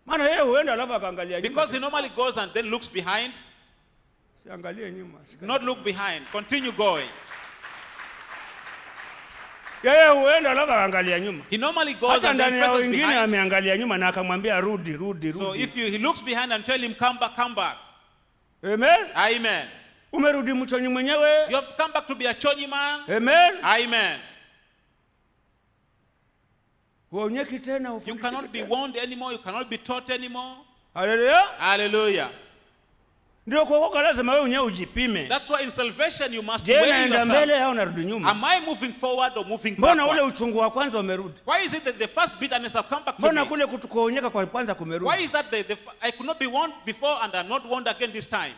Maana yeye huenda alafu akaangalia nyuma. Because he normally goes and then looks behind. Siangalie nyuma. Not look behind, continue going. Yeye huenda alafu akaangalia nyuma. He normally goes Hata and then ndani ya faces wengine behind. ameangalia nyuma na akamwambia rudi. So if he looks behind and tell him come back, come back. Amen. Amen. Umerudi Mchonyi mwenyewe. You have come back to be a Chonyi man. Amen. Amen. Huonyeki tena You ufundishiki cannot be tena. warned anymore. You cannot be taught anymore. Haleluya. Hallelujah. Ndio kuokoka lazima wewe mwenyewe ujipime. That's why in salvation you must Je, weigh naenda yourself. mbele au narudi nyuma? Am I moving forward or moving Mbona ule backward? uchungu wa kwanza umerudi? Why is it that the first bitterness have come back to Mbona me? kule kuonyeka kwa kwanza Why kumerudi? is that I could not be warned before and I'm not warned again this time?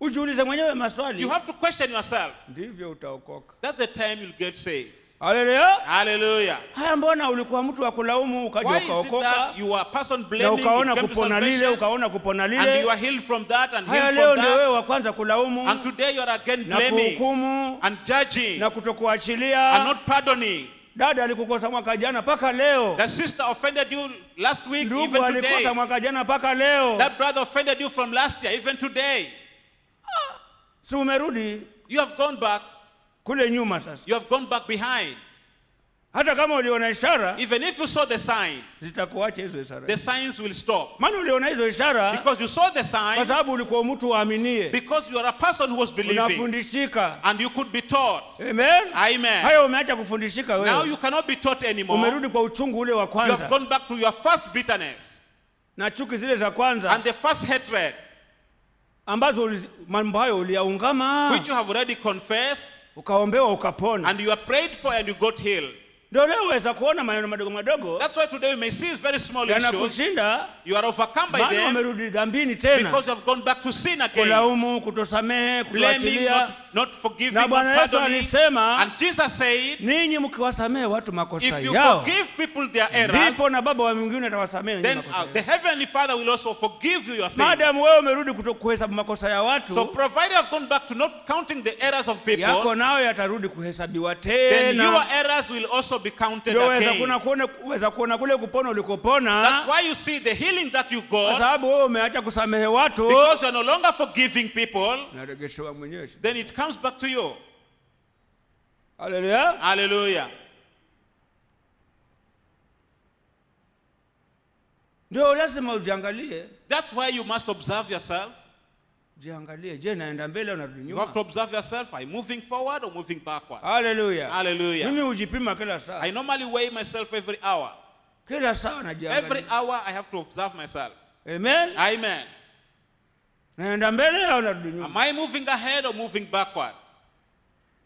Ujiulize mwenyewe maswali. You have to question yourself. Ndivyo utaokoka. That's the time you'll get saved. Haleluya. Hallelujah. Haya, mbona ulikuwa mtu wa kulaumu ukaja Why is it ukaokoka? that you are a person Na blaming, ukaona you came to kupona lile, salvation, ukaona kupona and you lile. are healed from that and Haya, healed leo from ndio wewe that, wa kwanza kulaumu and today you are again na blaming kuhukumu and judging na and kutokuachilia. not pardoning. Dada alikukosa mwaka jana mpaka leo. The sister offended you last week, Ndugu even alikosa today. mwaka jana mpaka leo. That brother offended you from last year, even today. Si umerudi You have gone back. kule nyuma sasa. You have gone back behind. Hata kama uliona ishara, Even if you saw the sign, zitakuacha hizo ishara. the signs will stop. Maana uliona hizo ishara Because you saw the kwa sign, sababu ulikuwa mtu waaminie. because you are a person who was believing, Unafundishika. and you could be taught. Amen. Amen. Hayo umeacha kufundishika Now wewe. you cannot be taught anymore. Umerudi kwa uchungu ule wa You have kwanza gone back to your first bitterness na chuki zile za kwanza and the first hatred, ambazo mambo hayo uliyaungama, which you have already confessed, ukaombewa ukapona. and you are prayed for and you got healed. Ndio leo waweza kuona maneno madogo madogo That's why today we may see it's very small issues. yanakushinda, You are overcome by maana them wamerudi dhambini tena, because you have gone back to sin again. kulaumu, kutosamehe, Blaming, kutoachilia. not forgiving, Na not Bwana Yesu pardoning. alisema, And Jesus said, ninyi mkiwasamehe watu makosa if you yao, forgive people their errors, ndipo na Baba wa mbinguni atawasamehe nyinyi then makosa yao. the Heavenly Father will also forgive you your sins. Maadamu wewe umerudi kuhesabu makosa ya So watu, provided you have gone back to not counting the errors of people, yako nayo yatarudi kuhesabiwa then your tena. errors will also be counted Ndio waweza again. kuona kule kupona ulikopona, That's why you see the healing that you kwa got, sababu wewe umeacha kusamehe watu, because you are no longer forgiving people, naregeshewa mwenyewe. then it comes back to you. Haleluya. Hallelujah. Ndio lazima ujiangalie, That's why you must observe yourself. jiangalie, je, naenda mbele au narudi You have to nyuma? observe yourself. Are you moving forward or moving backward? Haleluya. Hallelujah. Mimi hujipima kila saa. I normally weigh myself every hour. Kila saa Every najiangalia. hour I have to observe myself. Amen. Amen. Naenda mbele au narudi nyuma? Am I moving ahead or moving backward?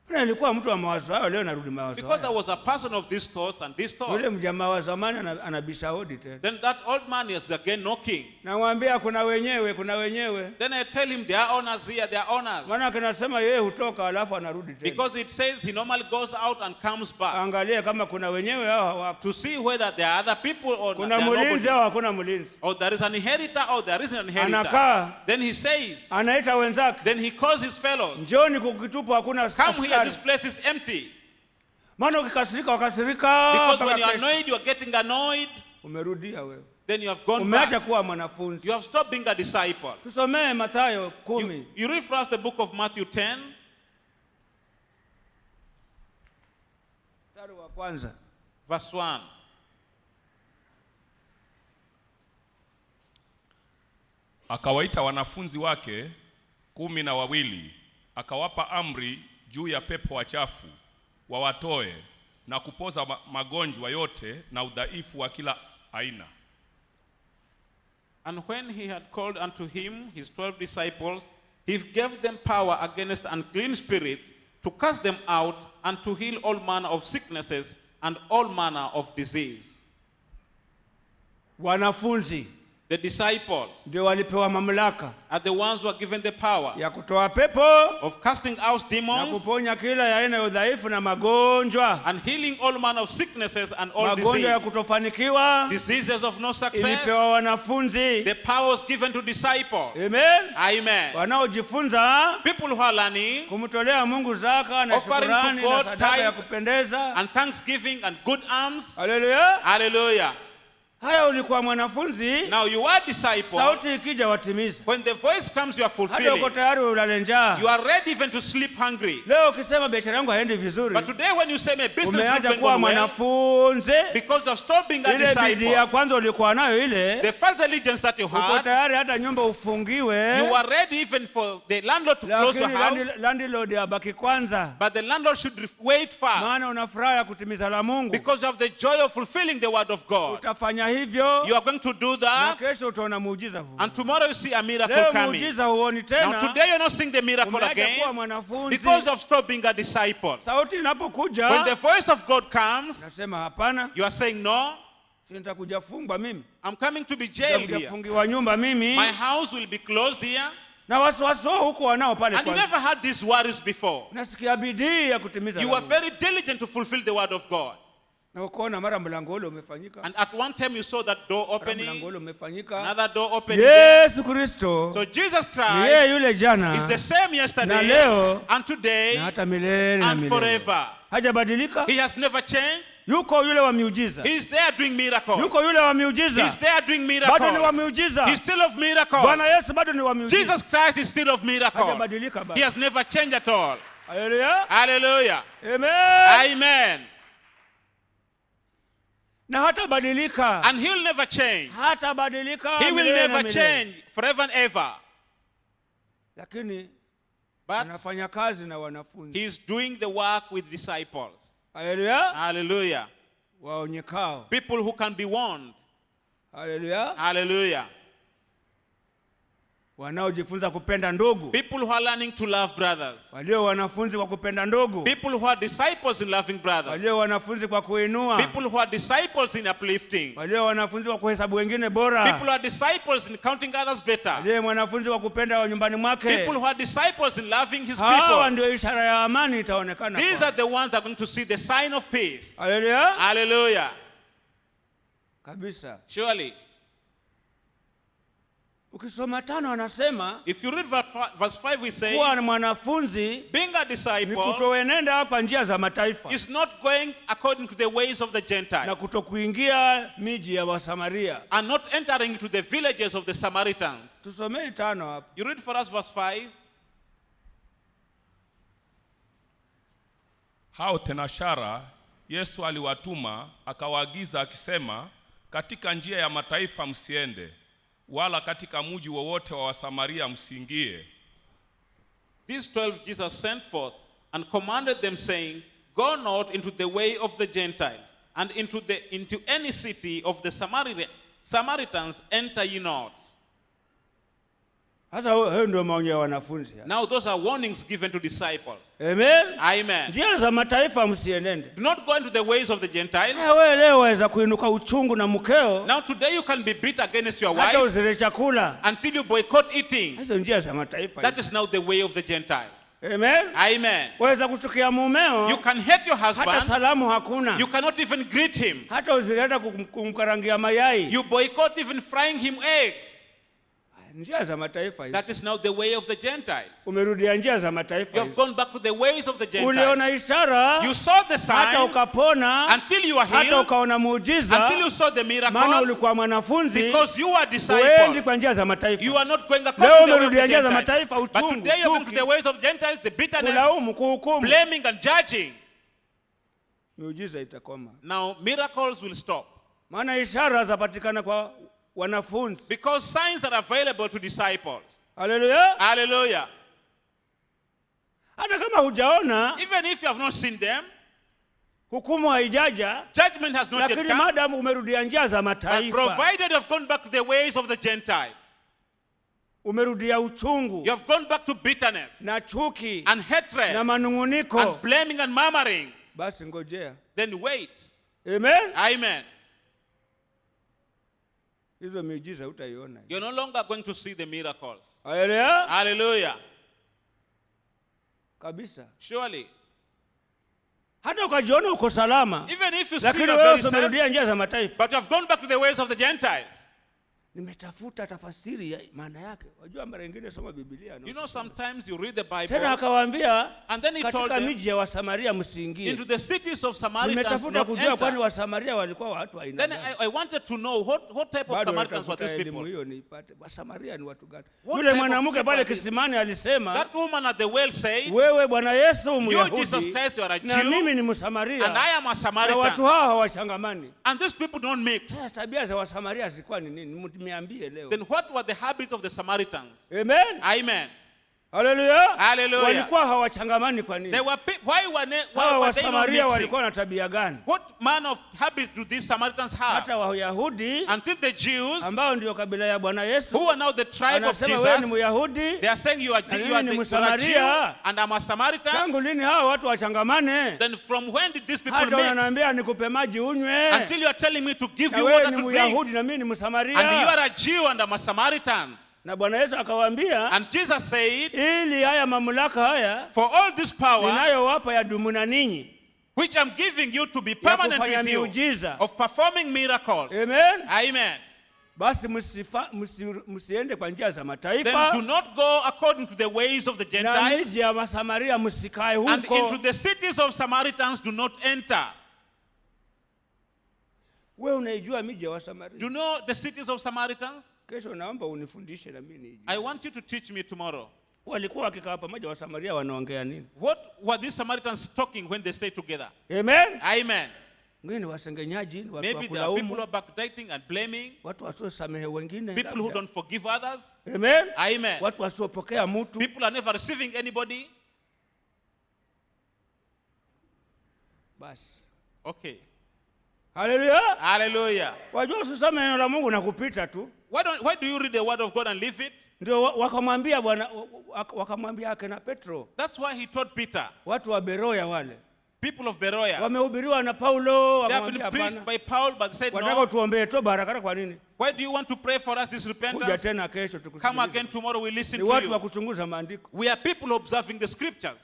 Na nilikuwa mtu wa mawazo hayo, leo narudi mawazo Because I hayo. was a person of this thought and this thought. Yule mjamaa wa zamani anabisha hodi tena. Then that old man is again knocking. Namwambia kuna wenyewe. Then I tell him, there are owners here, there are owners. Maana kinasema yeye hutoka alafu anarudi tena. Because it says he normally goes out and comes back Angalia kama kuna wenyewe au hawako. to see whether there are other people or Kuna there are mlinzi nobody. au hakuna mlinzi. Or there is an inheritor or there isn't an inheritor. Anakaa. Then he says, Anaita wenzake. then he calls his fellows. Njoni kukitupu hakuna Come here, this askari. place is empty. Maana ukikasirika Because when mpaka you are kesho. annoyed, you are getting annoyed. Umerudia wewe. Then you have gone Umeacha back. kuwa mwanafunzi. You have stopped being a disciple. Tusomee Mathayo 10. You read for us the book of Matthew 10, Mstari wa kwanza. verse 1. Akawaita wanafunzi wake 12, akawapa amri juu ya pepo wachafu wawatoe na kupoza magonjwa yote na udhaifu wa kila aina. And when he had called unto him his 12 disciples, he gave them power against unclean spirits to cast them out and to heal all manner of sicknesses and all manner of disease. Wanafunzi The disciples ndio walipewa mamlaka are the ones who are given the power ya kutoa pepo of casting out na demons kuponya kila ya aina ya udhaifu na magonjwa. and healing all manner of sicknesses and all Magonjwa ya disease. kutofanikiwa Diseases of no success. ilipewa wanafunzi. The power was given to disciples. Amen. Amen. Wanaojifunza People who are learning kumtolea Mungu zaka na Offering to shukrani na God sadaka tithe ya kupendeza. and thanksgiving and good alms. Haleluya. Hallelujah. Haya, ulikuwa mwanafunzi, Now you are disciple. sauti ikija watimize. When the voice comes, you are Hata uko fulfilling. tayari ulale njaa. You are ready even to sleep hungry. Leo ukisema biashara yangu haendi vizuri, But today when you say my business is umeacha not kuwa going well, mwanafunzi. because you have stopped being a Ile bidii ya disciple, kwanza ulikuwa nayo ile, the first diligence that you uko had, tayari hata nyumba ufungiwe, you are ready even for the landlord to close your lakini house. landlord abaki kwanza, But the landlord should wait first, maana una furaha ya kutimiza la Mungu. because you have the joy of fulfilling the word of God. Utafanya hivyo You are going to do na that, kesho utaona muujiza huu. and tomorrow you see a miracle Leo coming. muujiza huoni Now tena, today you're not seeing the miracle umeacha kuwa again mwanafunzi. because you have stopped being a disciple. Sauti When inapokuja the voice of God comes, nasema hapana, you are saying, no, si nitakuja fungwa mimi, I'm coming to be jailed nitakuja here. fungiwa nyumba mimi. My house will be closed here. Na wasiwasi wao huko wanao pale And you kwanza. never had these worries before. Nasikia bidii ya kutimiza You la were Mungu. very diligent to fulfill the word of God. Na ukoona mara mlango ule umefanyika, And at one time you saw that door mlango opening, ule umefanyika. another door opening. there. Yesu Kristo So Jesus ni Christ yeye yule is jana the same na yesterday leo and today na hata milele na and milele. forever. Hajabadilika. He has never changed. Yuko yule wa miujiza, He is there doing miracles. yuko yule wa He miujiza, is there doing bado ni wa miracles. miujiza. He's still of miracles. Bwana Yesu bado ni wa miujiza, Jesus Christ is still of miracles. hajabadilika He bado. has never changed at all. Haleluya, Hallelujah. amen. Amen. Na hatabadilika, And he will never change. hatabadilika, He will milele na never milele. change forever and ever. Lakini But anafanya kazi na wanafunzi. he is doing the work with disciples. Haleluya, Hallelujah. waonyekao. People who can be warned. Haleluya, Hallelujah. wanaojifunza kupenda ndugu, People who are learning to love brothers. walio wanafunzi kwa kupenda ndugu, People who are disciples in loving brothers. walio wanafunzi kwa kuinua, People who are disciples in uplifting. walio wanafunzi kwa kuhesabu wengine bora, People who are disciples in counting others better. walio mwanafunzi kwa kupenda wa nyumbani mwake. People who are disciples in loving his Hawa people. ndio ishara ya amani itaonekana These kwao. are the ones that are going to see the sign of peace. Haleluya, Hallelujah. kabisa. Surely. Ukisoma 5 anasema If you read verse 5, we say, kuwa mwanafunzi being a ni disciple kutoenenda kwa njia za mataifa is not going according to the ways of the na Gentiles kutokuingia miji ya Wasamaria. and not entering into the villages of the Samaritans. Tusomee 5 hapa. You read for us verse 5. Hao tenashara Yesu aliwatuma akawaagiza akisema, katika njia ya mataifa msiende, wala katika mji wowote wa Wasamaria msiingie. These 12 Jesus sent forth and commanded them, saying, go not into the way of the Gentiles, and into any city of the Samaritans enter ye not. Sasa hiyo ndio maonyo ya wanafunzi. Now those are warnings given to disciples. Amen. Amen. Njia za mataifa msienende. Do not go into the ways of the Gentiles. Wewe leo waweza kuinuka uchungu na mkeo. Now today you can be bitter against your Hata wife usile chakula. until you boycott eating. Hizo njia za mataifa. That is now the way of the Gentiles. Amen. Amen. Waweza kuchukia mumeo. You can hate your Hata husband. salamu hakuna. You cannot even greet him. Hata usileta kumkarangia mayai. You boycott even frying him eggs. Njia za mataifa hizo. That is now the way of the Gentiles. Umerudia njia za You mataifa have hizo. gone back to the ways of the Gentiles. Uliona ishara. You saw the Hata signs ukapona. until you are Hata healed, ukaona muujiza. until you saw the Maana miracle, ulikuwa mwanafunzi. because you are Wendi disciple. kwa njia za mataifa. You are not going Leo according to the way of umerudia the njia za Gentiles. mataifa, But uchungu, today you are going to chuki. the ways of Gentiles, the bitterness, Kulaumu, kuhukumu. blaming and judging. Miujiza itakoma. Now miracles will stop. Maana ishara zapatikana kwa wanafunzi. Because signs are available to disciples. Haleluya. Hallelujah. Hata kama hujaona, Even if you have not seen them, hukumu haijaja, judgment has not yet lakini come. maadamu umerudia njia za But mataifa, provided you have gone back to the ways of the Gentiles, umerudia uchungu you have gone back to bitterness na chuki and hatred na manunguniko, and blaming and murmuring, basi ngojea. then wait. Amen. Amen. Hizo miujiza utaiona. You're no longer going to see the miracles. Haleluya. Hallelujah. Kabisa. Surely. Hata ukajiona uko salama, Even if you see lakini you're wewe very safe, umerudia njia za mataifa. but you have gone back to the ways of the Gentiles. Nimetafuta tafasiri ya maana yake. Wajua mara nyingine soma Biblia. You know, sometimes you read the Bible, Tena akawaambia and then he told katika them, miji ya Wasamaria msiingie. into the cities of Samaritans Nimetafuta not kujua kwani enter. Wasamaria walikuwa watu wa aina Then gani. I wanted to know what type of Bado Samaritans were natafuta these elimu people. hiyo niipate. Wasamaria ni watu gani? What Yule type of mwanamke people pale are these? kisimani alisema, That woman at the well said, wewe Bwana Yesu Jesus Myahudi Christ, you are a na Jew, mimi ni and Msamaria. I am a Na watu Samaritan. hao hawachangamani. And these people don't mix. Sasa tabia za Wasamaria zilikuwa ni nini? Niambie leo. Then what were the habits of the Samaritans? Amen. Amen. Haleluya. Hallelujah. Walikuwa hawachangamani kwa nini? They were why Hawa were they not Wasamaria mixing? walikuwa na tabia gani? What manner of habits do these Samaritans have? Hata Wayahudi Until the Jews, ambao ndio kabila ya Bwana Yesu who are now the tribe of anasema wewe ni Jesus, Myahudi, they are saying you are Na you mimi are ni a Jew, Msamaria. and I'm a Samaritan. tangu lini hao watu wachangamane? Then from when did these people Hata mix? unaniambia nikupe maji unywe, Until you are telling me to give na you wewe water ni to drink, Myahudi na mimi ni and you Msamaria. are a Jew and I'm a Samaritan. Na Bwana Yesu akawaambia, And Jesus said, ili haya mamlaka haya for all this power ninayowapa yadumu na ninyi, which I'm giving you to be ya permanent kufanya with you, miujiza. of performing miracles. Amen. Amen. Basi msiende kwa njia za Then mataifa, do not go according to the ways of the na Gentiles, miji ya Masamaria msikae and huko. into the cities of Samaritans do not enter. Wewe unaijua miji ya Wasamaria? Do you know the cities of Samaritans? Kesho naomba unifundishe na mimi nijue. I want you to teach me tomorrow. Walikuwa wakikaa pamoja Wasamaria wanaongea nini? What were these Samaritans talking when they stayed together? Amen. Amen. Wengine wasengenyaji, watu wa Maybe there are people who kulaumu, are backbiting and blaming, watu wasiosamehe wengine, people who labda. don't forgive others. Amen. Amen. Watu wasiopokea mtu. People are never receiving anybody. Basi. Okay. Haleluya. Hallelujah. Wajua usisome neno la Mungu na kupita tu. Why do you read the word of God and leave it? Ndio wakamwambia Bwana, wakamwambia akina Petro, That's why he told Peter, watu wa Beroya wale people of Beroya, wamehubiriwa na Paulo, they have been wakamwambia preached hapana, by Paul, but they said wataka no. tuombee toba haraka. Kwa nini? Why do you want to pray for us this Kuja repentance? tena kesho Come tukusikilize. again tomorrow, we listen Ni to watu wa you. kuchunguza maandiko We are people observing the scriptures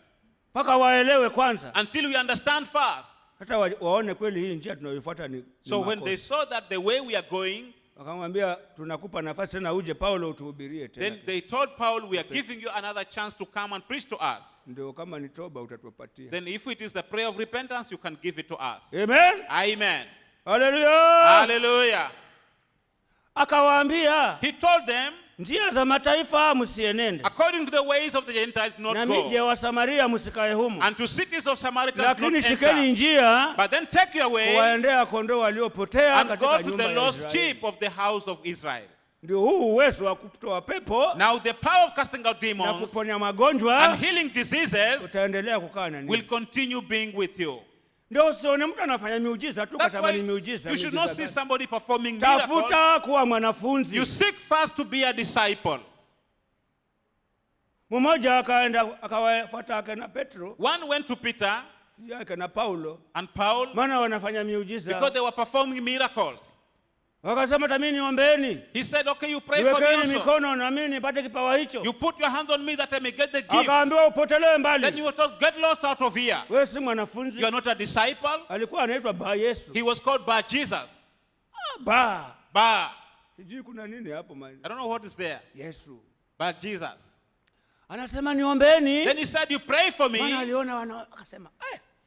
mpaka waelewe kwanza, until we understand first. hata waone kweli hii njia tunayoifuata ni So when they makosa. saw that the way we are going, Wakamwambia tunakupa nafasi tena uje Paulo utuhubirie then tena. they told Paul, we are giving you another chance to come and preach to us. Ndio kama ni toba utatupatia. Then if it is the prayer of repentance, you can give it to us. Amen. Amen. Haleluya. Hallelujah. Akawaambia He told them, njia za mataifa msienende, according to the ways of the Gentiles, do na not miji go. ya Wasamaria msikae humo, And to cities of Samaritans, do lakini not shikeni enter. njia But then take your way waendea kondoo waliopotea and go katika to nyumba the ya lost Israeli. sheep of the house of Israel. Ndio huu uwezo wa kutoa pepo Now the power of casting out na demons kuponya and magonjwa healing diseases utaendelea kukaa na will ninyi. continue being with you. Ndio usione mtu anafanya miujiza tu That's katamani why miujiza. you should not see gani. somebody performing miracles. Tafuta kuwa mwanafunzi. You seek first to be a disciple. Mmoja akaenda akawafuata akina Petro, One went to Peter sijui akina Paulo, and Paul maana wanafanya miujiza. because they were performing miracles. Wakasema hata mimi niombeeni. He said, okay, you pray for me Niwekeni also. mikono na mimi nipate kipawa hicho. You put your hands on me that I may get the gift. Akaambiwa upotelee Then mbali. you were told, get lost out of here. Wewe si mwanafunzi. You are not a disciple. Alikuwa anaitwa Ba Yesu. He was called by Jesus. Ba. Ba. Sijui kuna nini hapo man. I don't know what is there. Yesu. But Jesus. Anasema niombeeni. Then he said, you pray for Maana me. aliona akasema,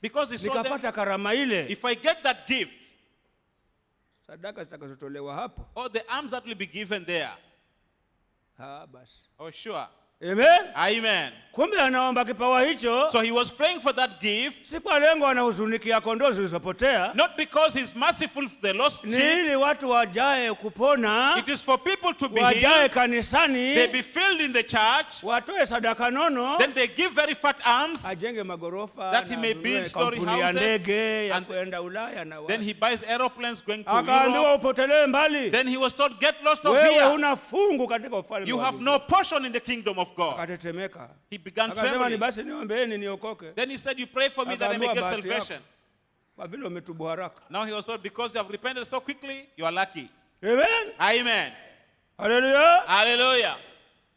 Because he saw them. nikapata karama ile. If I get that gift, Sadaka zitakazotolewa hapo. or the alms that will be given there. Basi. Oh, sure. Amen. Amen. Kumbe anaomba kipawa hicho. So he was praying for that gift, Si kwa lengo anahuzunikia kondoo zilizopotea. not because he's merciful for the lost Ni sheep. ili watu wajae kupona. It is for people to be Wajae healed. kanisani. They be filled in the church. Watoe sadaka nono. Then they give very fat alms. Ajenge magorofa That he na may anunue build story kampuni ya houses, ndege ya and kwenda Ulaya na Then he buys aeroplanes going to akaambiwa Europe. upotelee mbali. Then he was told, get lost of Wewe here. huna fungu katika ufalme You wa have Mungu. no portion in the kingdom of God. Akatetemeka. He began Akasema ni trembling. basi niombeeni niokoke. Then he said, you pray for me that I may Akaambiwa get bahati yako. salvation. Kwa vile umetubu haraka. Now he was told, because you have repented so quickly, you are lucky. Amen. Amen. Hallelujah. Hallelujah.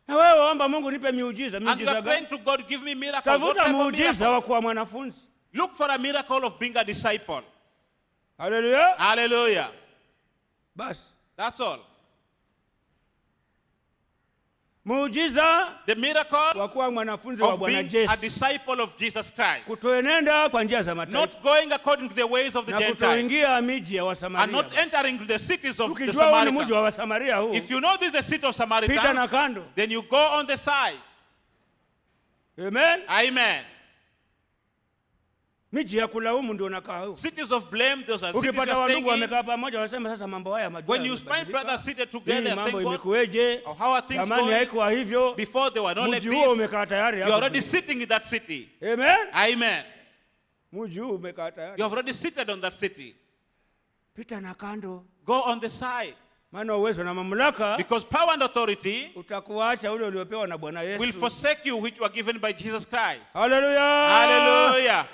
Na wewe omba Mungu nipe miujiza. And you Miujiza are praying gani? to God, give me miracles. What Tafuta type of muujiza miracle? wa kuwa mwanafunzi. Look for a miracle of being a disciple. Hallelujah. Hallelujah. Basi. That's all. Muujiza The miracle wa kuwa mwanafunzi wa of Bwana being a Yesu. disciple of Jesus Christ. Kutoenenda kwa njia za mataifa. Not going according to the ways of the Na Gentiles. kutoingia miji ya And Wasamaria. not entering to the cities of the Ukijua huu ni mji Samaritans. wa Wasamaria huu. If you know this is the city of Pita na Samaritans, kando. then you go on the side. Amen. Amen. Miji ya kulaumu ndio unakaa huko. Cities of blame, those are cities Ukipata you're wandugu staying in. wamekaa pamoja wanasema sasa mambo haya majua. When you find brothers seated together, hii saying, mambo "God, imekueje? how are things Zamani going?" haikuwa hivyo. Before they were not like Mji huo this. umekaa tayari You're hapo. already sitting in that city. Amen. Amen. Mji huu umekaa You tayari. have already seated on that city. Pita na kando. Go on the side. Maana uwezo na mamlaka Because power and authority utakuacha ule uliopewa na Bwana will Yesu. forsake you, which were given by Jesus Christ. Hallelujah. Hallelujah.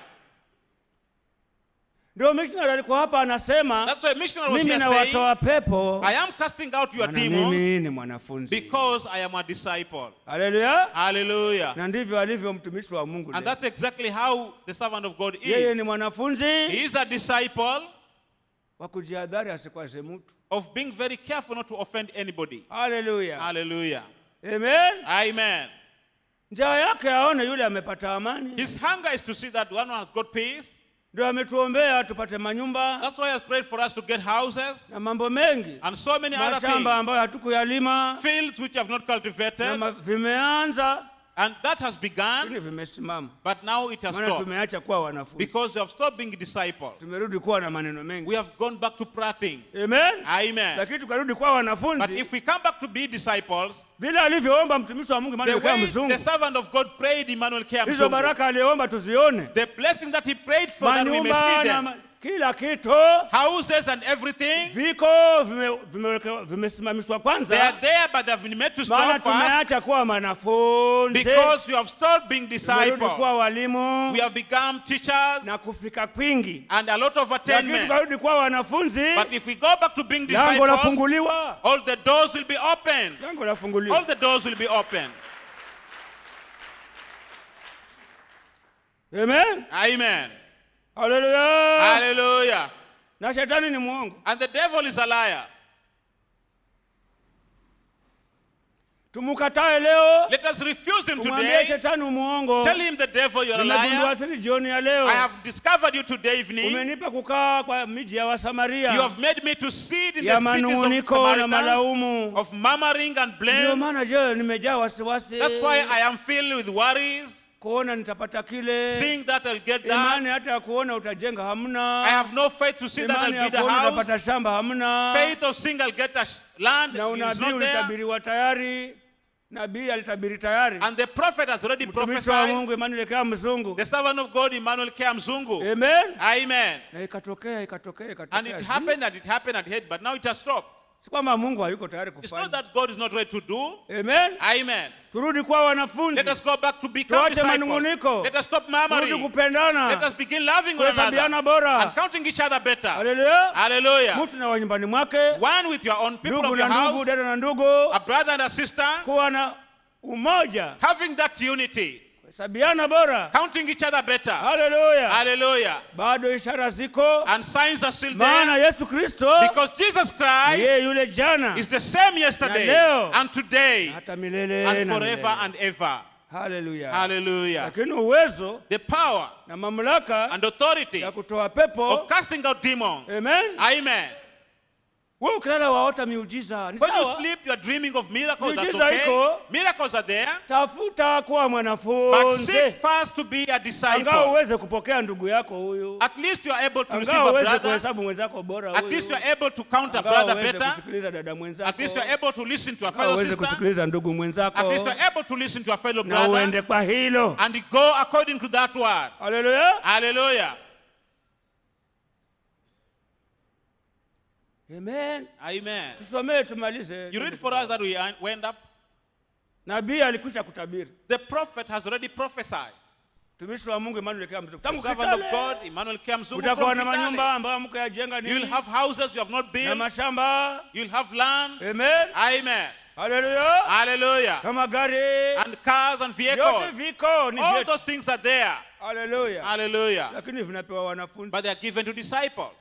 Ndio missionary alikuwa hapa anasema That's why missionary was mimi here na saying, watoa pepo. I am casting out your Maana demons mimi ni mwanafunzi. because I am a disciple. Hallelujah. Hallelujah. Na ndivyo alivyo mtumishi wa Mungu. And leo. that's exactly how the servant of God Yeye is. ni mwanafunzi He is a disciple wa kujihadhari asikwaze mtu. of being very careful not to offend anybody. Hallelujah. Hallelujah. Amen. Amen. Njaa yake aone yule amepata amani. His hunger is to see that one has got peace. Ndio ametuombea tupate manyumba That's why he has prayed for us to get houses na mambo mengi. and so many other Mashamba things. ambayo hatukuyalima Fields which have not cultivated. na vimeanza And that has begun, lakini vimesimama. but now it has Maana stopped. tumeacha kuwa wanafunzi. Because we have stopped being disciples. Tumerudi kuwa na maneno mengi. We have gone back to prating. Amen. Amen. Lakini tukarudi kuwa But wanafunzi if we come back to be disciples, vile alivyoomba mtumishi wa Mungu the Emmanuel kama way mzungu. the servant of God prayed, Emmanuel K. Hizo Mzungu, baraka aliomba tuzione. the blessing that he prayed for, that we may Manyumba see na them, kila kitu houses and everything, viko vimesimamishwa they are kwanza. there, but they have been made to Maana stop first tumeacha kuwa wanafunzi. because we have stopped being Tumerudi disciples. kuwa walimu We have become teachers na kufika kwingi. and a lot of Lakini attainment. tukarudi kuwa wanafunzi, But if we go back to being lango disciples, lafunguliwa. all the doors will be opened. Lango All lafunguliwa. the doors will be opened. Amen. Amen. Hallelujah. Hallelujah. Na shetani ni mwongo. And the devil is a liar. Tumukatae leo. Let us refuse him Tumwambie today. shetani mwongo. Tell him the devil you're a Nimegundua liar. siri jioni ya leo. I have discovered you today evening. Umenipa kukaa kwa miji ya Wasamaria. You have made me to sit in Ya the cities of manunguniko na Samaritans, malaumu. of murmuring and Ndio blame. maana je nimejaa wasiwasi. That's why I am filled with worries, Kuona nitapata kile. seeing that I'll get Imani that. hata ya kuona utajenga hamna. I have no faith to see that Imani I'll ya build a kuona house. utapata shamba hamna. Faith of seeing I'll get a land Na is unabii not there. ulitabiriwa tayari. Nabii alitabiri tayari. And the prophet has already Mtumishi wa prophesied. Mungu Emmanuel Kea Mzungu. The servant of God, Emmanuel Kea Mzungu. Amen. Amen. Na ikatokea. And it happened and it happened and it happened, but now it has stopped. Si kwamba Mungu hayuko tayari It's not kufanya. that God is not ready to do. Amen. Amen. Turudi kwa wanafunzi. Let us go back to become Tuache disciples. manunguniko. Let us stop Turudi murmuring. kupendana. Let us begin loving one another Kuhesabiana bora. and counting each other better. Haleluya. Hallelujah. Mtu na wa nyumbani mwake. One with your own people Ndugu of na your ndugu, house, dada na ndugu. a brother and a sister, Kuwa na umoja. having that unity, Kuhesabiana bora. counting each other better. Haleluya. Hallelujah. Bado ishara ziko. And signs are still Maana there Yesu Kristo because Jesus Christ yeye yule jana is the same yesterday Na leo. and today hata milele and na forever milele. and ever. Haleluya. Hallelujah. Lakini uwezo The power na mamlaka and authority ya kutoa pepo. of casting out demons. Amen. Amen. Wewe ukilala waota miujiza. Ni When you sawa. sleep, you are dreaming of miracles. That's Miujiza okay. iko. Miracles are there. Tafuta kuwa But mwanafunzi. seek first to be a Angawa disciple. uweze kupokea ndugu yako huyu. At least you are able to receive Angawa a uweze brother. kuhesabu mwenzako bora At least you huyu. are able to count a Angawa brother uweze better. kusikiliza dada mwenzako. At least you are able to listen to a Angawa fellow uweze sister. kusikiliza ndugu mwenzako. At least you are able to listen to a fellow Na brother. uende kwa hilo. And go according to that word. Haleluya. Hallelujah. Amen. Amen. Tusomee tumalize. You read for us that we went up. Nabii alikwisha kutabiri. The prophet has already prophesied. Tumishi wa Mungu Emmanuel Kea Mzungu. The Tangu servant of Kitale. God, Emmanuel Kea Mzungu Utakuwa from na Kitale. manyumba ambayo mkayajenga You'll nini? have houses you have not Na built. mashamba. You'll have land. Amen. Amen. Haleluya. Hallelujah. Kama gari. And cars and Yote vehicles. viko ni All vyetu. those things are there. Haleluya. Hallelujah. Lakini vinapewa wanafunzi. But they are given to disciples.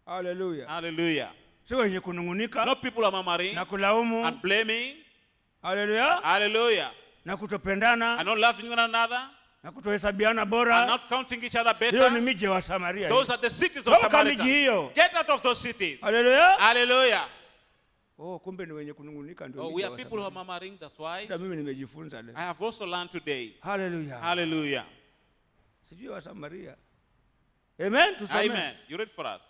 Haleluya. Hallelujah. Si wenye kunungunika No people are murmuring na kulaumu. and blaming. Haleluya. Hallelujah. Na kutopendana And not loving one another. na kutohesabiana And bora. not counting each other Hiyo ni better. miji wa Samaria. Those are the cities of Toka miji Samaritans. hiyo. Get out of those cities. Haleluya. Hallelujah. Oh, kumbe ni wenye kunungunika ndio. Oh, miji we wa are people who are Samaria. murmuring. That's why Hata mimi nimejifunza leo. I have also learned today. Haleluya. Hallelujah. Sijui wa Samaria. Amen. Tusome. Amen. You read for us.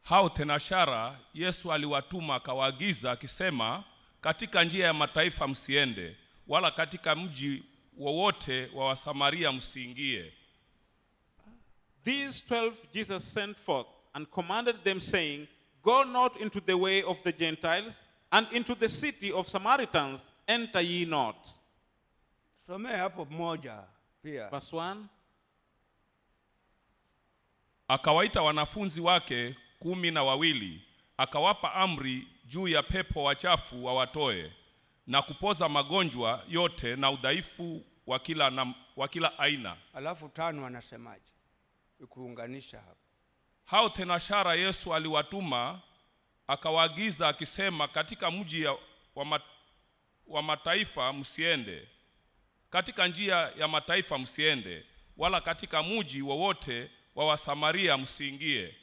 Hao tenashara Yesu aliwatuma akawaagiza akisema, katika njia ya mataifa msiende, wala katika mji wowote wa Wasamaria msiingie. These 12 Jesus sent forth and commanded them, saying, Go not into the way of the Gentiles, and into the city of Samaritans enter ye not. Some hapo moja pia. Verse 1. Akawaita wanafunzi wake 12, akawapa amri juu ya pepo wachafu wawatoe, na kupoza magonjwa yote na udhaifu wa kila aina. Alafu 5 anasemaje? Kuunganisha hapo. Hao tenashara Yesu aliwatuma akawaagiza akisema, katika mji wa mataifa msiende, katika njia ya mataifa msiende, wala katika mji wowote wa Wasamaria msiingie.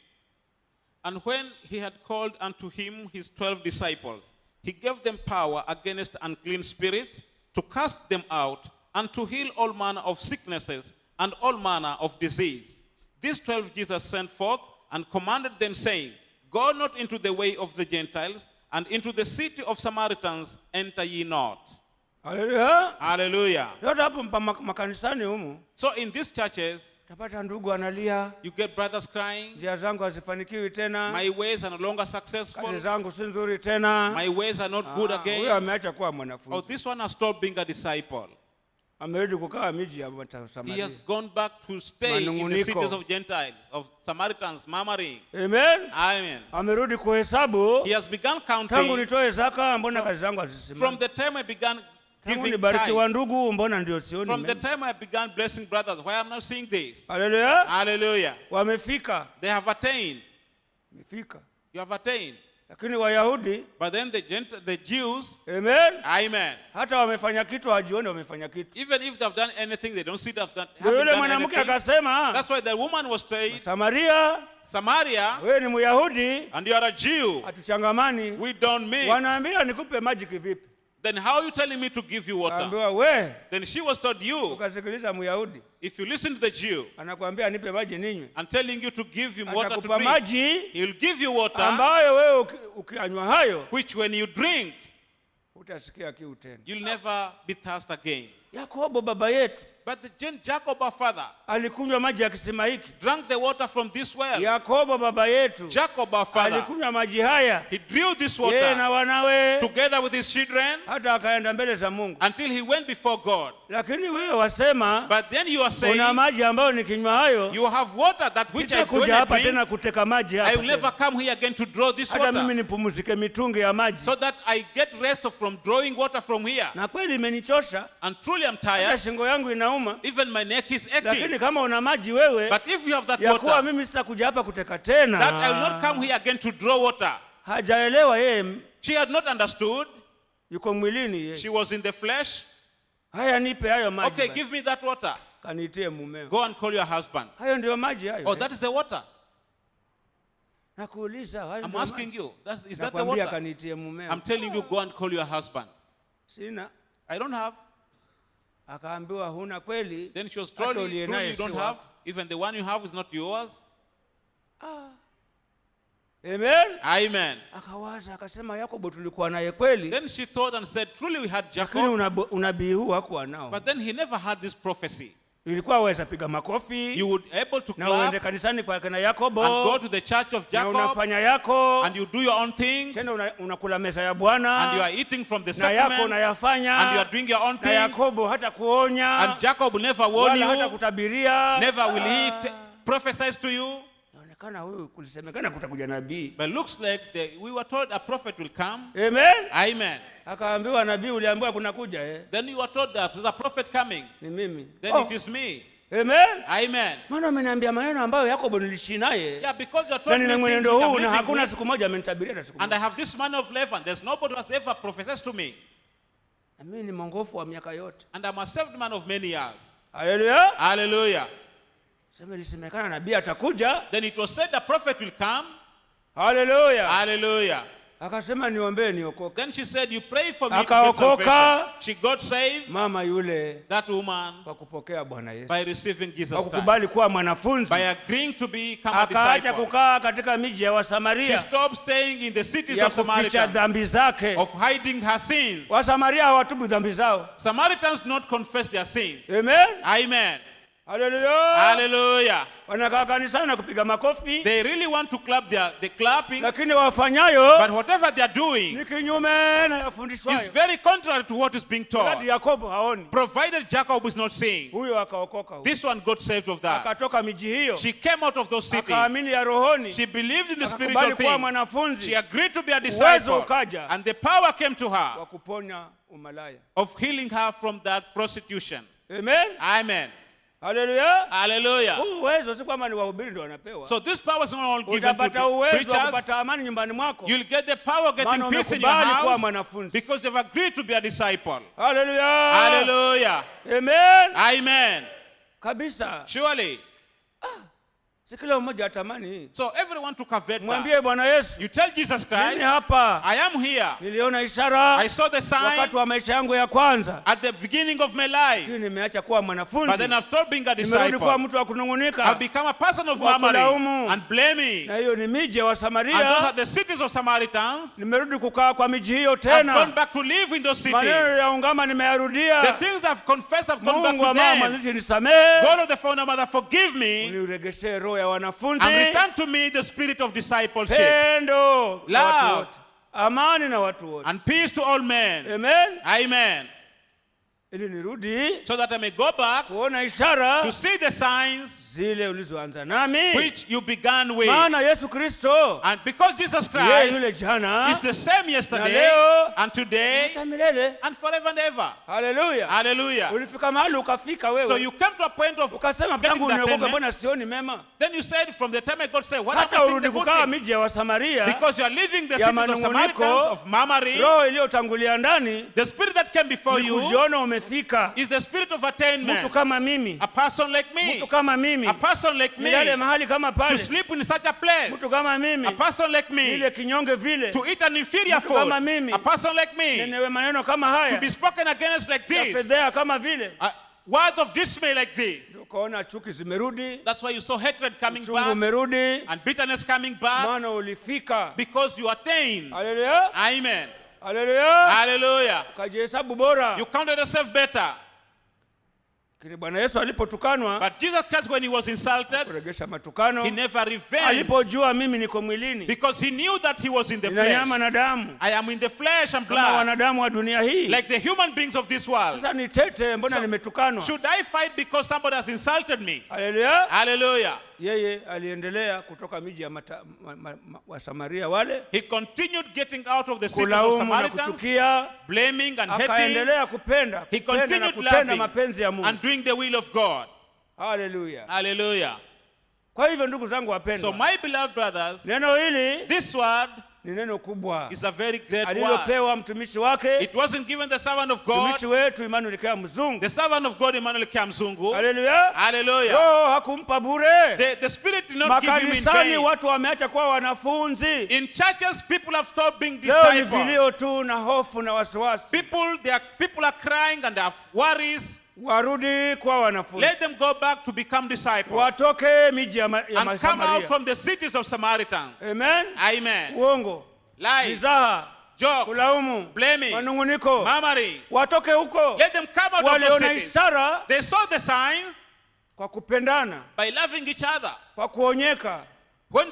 And when he had called unto him his 12 disciples, he gave them power against unclean spirits, to cast them out, and to heal all manner of sicknesses and all manner of disease. These 12 Jesus sent forth and commanded them, saying, Go not into the way of the Gentiles, and into the city of Samaritans enter ye not. Haleluya. Hallelujah. Yote hapo makanisani humu. So in these churches, Tapata ndugu analia, you get brothers crying, njia zangu hazifanikiwi tena. my ways are no longer Kazi successful, zangu si nzuri tena. my ways are not good Huyo again. ameacha kuwa Oh, mwanafunzi. this one has stopped being a disciple. Amerudi kukaa miji ya He Samaria. has gone back to stay in the Manunguniko. cities of Gentiles, of Samaritans, murmuring. Amen. Amen. Amerudi kuhesabu. He has begun Tangu counting nitoe zaka mbona kazi zangu hazisimami? from the time I began Tangu giving nibarikiwa tithe, ndugu mbona ndio sioni? from the mema? time I began blessing brothers. Why am I not seeing this? Haleluya. Hallelujah. Wamefika. They have attained. Wamefika. You have attained. Lakini Wayahudi, But then the Jews, amen, amen. hata wamefanya kitu hajioni wamefanya kitu. Even if they have done anything, they don't see they have done, Ndio haven't yule done mwanamke anything. akasema, That's why the woman was saying, Samaria, Samaria, wewe ni Myahudi, and you are a Jew. hatuchangamani. We don't mix. Wanaambia nikupe maji kivipi? Then how are you telling me to give you water? Kaambiwa we, Then she was told, you, ukasikiliza Myahudi, if you listen to the Jew anakuambia nipe maji ninywe. and telling you to give him water to Atakupa drink, maji he will give you water, ambayo wewe ukianywa hayo which when you drink, utasikia kiu tena. You'll never be thirsty again. Yakobo baba yetu But Jacob, our father, alikunywa maji ya kisima hiki. drank the water from this well. Yakobo baba yetu Jacob, our father, alikunywa maji haya, he drew this yeye na water wanawe, together with his children hata akaenda mbele za Mungu. until he went before God. Lakini wewe wasema But then you are saying, una maji ambayo nikinywa hayo you have water that which I sitakuja hapa drink. tena kuteka maji I hapa will never tena. come here again to draw this Hata mimi water, nipumzike mitungi ya maji. so that I get rest from drawing water from here. Na kweli imenichosha, And truly I'm hata tired. shingo yangu inauma. Even my neck is aching. Lakini kama una maji wewe, But if you have that ya kuwa water, mimi sitakuja hapa kuteka tena. that I will not come here again to draw water. Hajaelewa yeye, She had not understood. yuko mwilini yeye. She was in the flesh. Haya, nipe hayo maji. Okay, basi. give me that water. Kanitie mumeo. Go and call your husband. Hayo ndio maji hayo. Oh, that is the water. Nakuuliza, hayo I'm ndio asking maji. you. Is that the Nakwambia water? kanitie mumeo. I'm telling you, go and call your husband. Sina. I don't have. Akaambiwa huna kweli. Then she was Hata told, uliye truly naye you don't si have. wako. Even the one you have is not yours. Amen. Amen. Akawaza akasema, Yakobo tulikuwa naye kweli, Then she thought and said, truly we had lakini Jacob. unabii huu hakuwa nao. But then he never had this prophecy. Ilikuwa waweza piga makofi You would able to na uende clap kanisani kwa kina and Yakobo go to the church of na Jacob unafanya yako and you do your own things tena unakula meza ya and you Bwana are eating from the na yako sacrament unayafanya and you are doing your own na things Yakobo hata kuonya and Jacob will never warn wala hata you, kutabiria. never will he prophesize to you. Inaonekana huyu kulisemekana kutakuja nabii. But looks like we were told a prophet will come. Amen. Amen. Akaambiwa nabii, uliambiwa kuna kuja Then you were told that there's a prophet coming. ni mimi. Then it is me. Amen. Amen. Maana ameniambia maneno ambayo Yakobo niliishi naye. Yeah, because you're Na told nina me things mwenendo which I'm huu na living hakuna with, siku moja amenitabiria hata siku and I moja. have this man of life and there's nobody who has ever prophesied to me. Na mimi ni mongofu wa miaka yote. And I'm a saved man of many years. Haleluya. Hallelujah. Sema ilisemekana nabii atakuja. Then it was said the prophet will come. Haleluya. Hallelujah. Akasema niombee niokoke. Then she said, you pray for me to get Akaokoka. salvation. She got saved, Mama yule that woman, kwa kupokea Bwana Yesu. by receiving Jesus Kwa Christ. kukubali kuwa mwanafunzi. By agreeing to become a Akaacha disciple. kukaa katika miji ya She Wasamaria stopped staying in the cities ya of kuficha Samaria, dhambi zake. of hiding her sins. Wasamaria hawatubu dhambi zao. Samaritans do not confess their sins. Amen. Amen. Haleluya. Hallelujah. Wanakaa kanisani na kupiga makofi, They really want to clap the clapping, lakini wafanyayo but whatever they are doing ni kinyume na is yafundishwayo. very contrary to what is being Wakati taught. Yakobo haoni, Provided Jacob is not seeing. huyo akaokoka huyo. This one got saved of that. Akatoka miji hiyo, She came out of those cities. akaamini ya rohoni, She believed in the akakubali spiritual kuwa things. mwanafunzi She agreed to be a Uwezo disciple. ukaja. And the power came to her wa kuponya umalaya. of healing her from that prostitution. Amen. Amen. Haleluya. Hallelujah. Huu uwezo si kwamba ni wahubiri ndio wanapewa. So this power is not only given Utapata to uwezo wa preachers. kupata amani nyumbani mwako. You'll get the power of getting Maana peace in your umekubali kuwa house mwanafunzi. because they've agreed to be a disciple. Haleluya. Hallelujah. Amen. Amen. Kabisa. Surely. Si kila mmoja atamani hii. So everyone to covet that. Mwambie Bwana Yesu, You tell Jesus mimi Christ, hapa I am here. niliona ishara I saw the sign wakati wa maisha yangu ya kwanza, at the beginning of my life. lakini nimeacha kuwa But mwanafunzi, then I've stopped being a nimerudi kuwa disciple. mtu wa I've kunung'unika, become a person of Wa kulaumu. murmuring and blaming. na hiyo ni miji ya And those are Wasamaria. the cities of Samaritans. Nimerudi kukaa kwa miji hiyo I've gone tena, back to live in those cities. maneno ya ungama The nimeyarudia. things I've confessed, I've gone back Mungu to wa mama them. mwanzilishi nisamehe, God of the founder, mother, forgive me uniregeshe roho ya wanafunzi, and return to me the spirit of discipleship pendo na watu Love. wote, amani na watu wote. and peace to all men. Amen. Amen. Ili nirudi So that I may go back kuona ishara to see the signs zile ulizoanza nami, which you began with. maana Yesu Kristo And because Jesus yeye Christ yule jana is the same yesterday leo, and today hata milele. and forever and ever. Haleluya. Hallelujah. Ulifika mahali ukafika So wewe you came to a point of ukasema, getting tangu the niokoke attainment. mbona sioni mema? Then you said from the time God said, what Hata happened to urudi the good kukaa thing? miji ya Wasamaria, Because you are living the ya cities of manunguniko, Samaritans, of murmuring. roho iliyotangulia ndani The spirit that came before ni you kujiona umefika. is the spirit of Mtu attainment. kama mimi, A person like me. mtu kama mimi, A person like me. nilale mahali kama To pale. sleep in such a place. Mtu kama mimi, A person like me. nile kinyonge vile. To eat an inferior Mtu kama food. mimi. A person like me. Nenewe maneno kama To haya, be spoken against like ya this. fedhea kama vile. A word of dismay like this. Ukaona chuki zimerudi, That's why you saw hatred coming uchungu back umerudi, and bitterness coming back maana ulifika. because you attained. Haleluya. Amen. Haleluya. Hallelujah. Ukajihesabu bora. You counted yourself better. Lakini Bwana Yesu alipotukanwa, But Jesus Christ, when he was insulted, kuregesha matukano, he never revenged. alipojua mimi niko mwilini, Because he knew that he was in the nina nyama flesh. na damu, I am in the flesh and kama blood. wanadamu wa dunia hii. Like the human beings of this world. Sasa nitete, mbona nimetukanwa? Should I fight because somebody has insulted me? Haleluya. Hallelujah. Yeye aliendelea kutoka miji ya wa Samaria wale, He continued getting out of the cities of kulaumu na Samaritans, kuchukia, blaming and hating. akaendelea kupenda He na continued kutenda loving mapenzi ya Mungu. and doing the will of God. Haleluya. Hallelujah. Kwa hivyo ndugu zangu So wapendwa, my beloved brothers, neno hili this word ni neno kubwa is a very great word. alilopewa mtumishi wake, It wasn't given the servant of God, mtumishi wetu Emmanuel Kea Mzungu. the servant of God, Emmanuel Kamzungu. Haleluya. Hallelujah. Roho hakumpa bure. The Spirit did not give him in Makanisani vain. watu wameacha kuwa wanafunzi. In churches, people have stopped being Leo ni disciples. vilio tu na hofu na wasiwasi. People are crying and they have worries. Warudi kwa wanafunzi. Let them go back to become disciples Watoke miji ya and come out Samaria. from the cities of Samaritans. Amen. Amen. Uongo, Lies, mizaha, jokes, kulaumu, blaming, manunguniko, murmuring. watoke huko. Let them come out of Waliona those cities. ishara They saw the signs kwa kupendana, by loving each other. kwa kuonyeka, When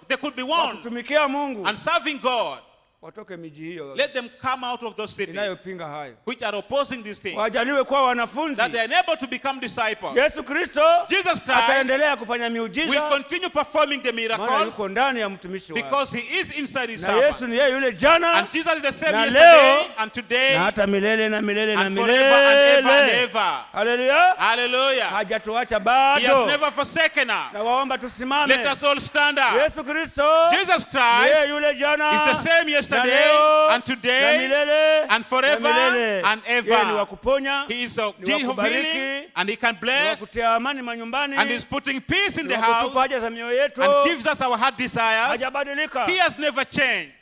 they could be kwa warned kutumikia Mungu. and serving God. Watoke miji hiyo Let them come out of those cities inayopinga hayo, which are opposing these things, wajaliwe kuwa wanafunzi. that they are able to become disciples. Yesu Kristo Jesus Christ ataendelea kufanya will miujiza, continue performing the maana miracles yuko ndani ya mtumishi wake. because he is inside his Na Yesu servant. ni yeye yule jana And Jesus is the same na yesterday leo, and today na hata milele na milele na and forever and ever and milele. ever. Haleluya. Hallelujah. Hajatuacha He has bado. never forsaken us. Na waomba tusimame. Let us all stand up. Yesu Kristo Jesus Christ yeye yule jana is the same na yesterday leo, and today na milele and forever na milele. and ever. Yeye ni wa kuponya, He is a ni wa king of kubariki, healing and he can ni wa bless kutia amani manyumbani, and is putting peace in ni the wa kutupa house haja za mioyo yetu. and gives us our heart desires. Hajabadilika. He has never changed.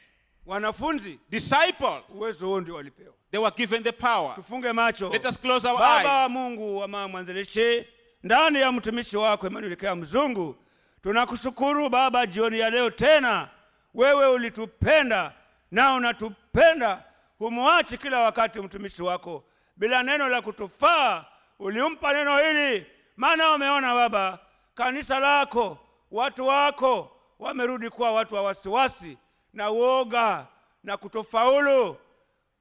Wanafunzi Disciples, uwezo huo ndio walipewa. they were given the power. Tufunge macho. Let us close our Baba eyes. Mungu wa mama mwanzilishi, ndani ya mtumishi wako Emmanuel Kea Mzungu, tunakushukuru Baba jioni ya leo tena. Wewe ulitupenda na unatupenda, humwachi kila wakati mtumishi wako bila neno la kutufaa. Ulimpa neno hili, maana umeona Baba kanisa lako, watu wako wamerudi kuwa watu wa wasiwasi na uoga na kutofaulu,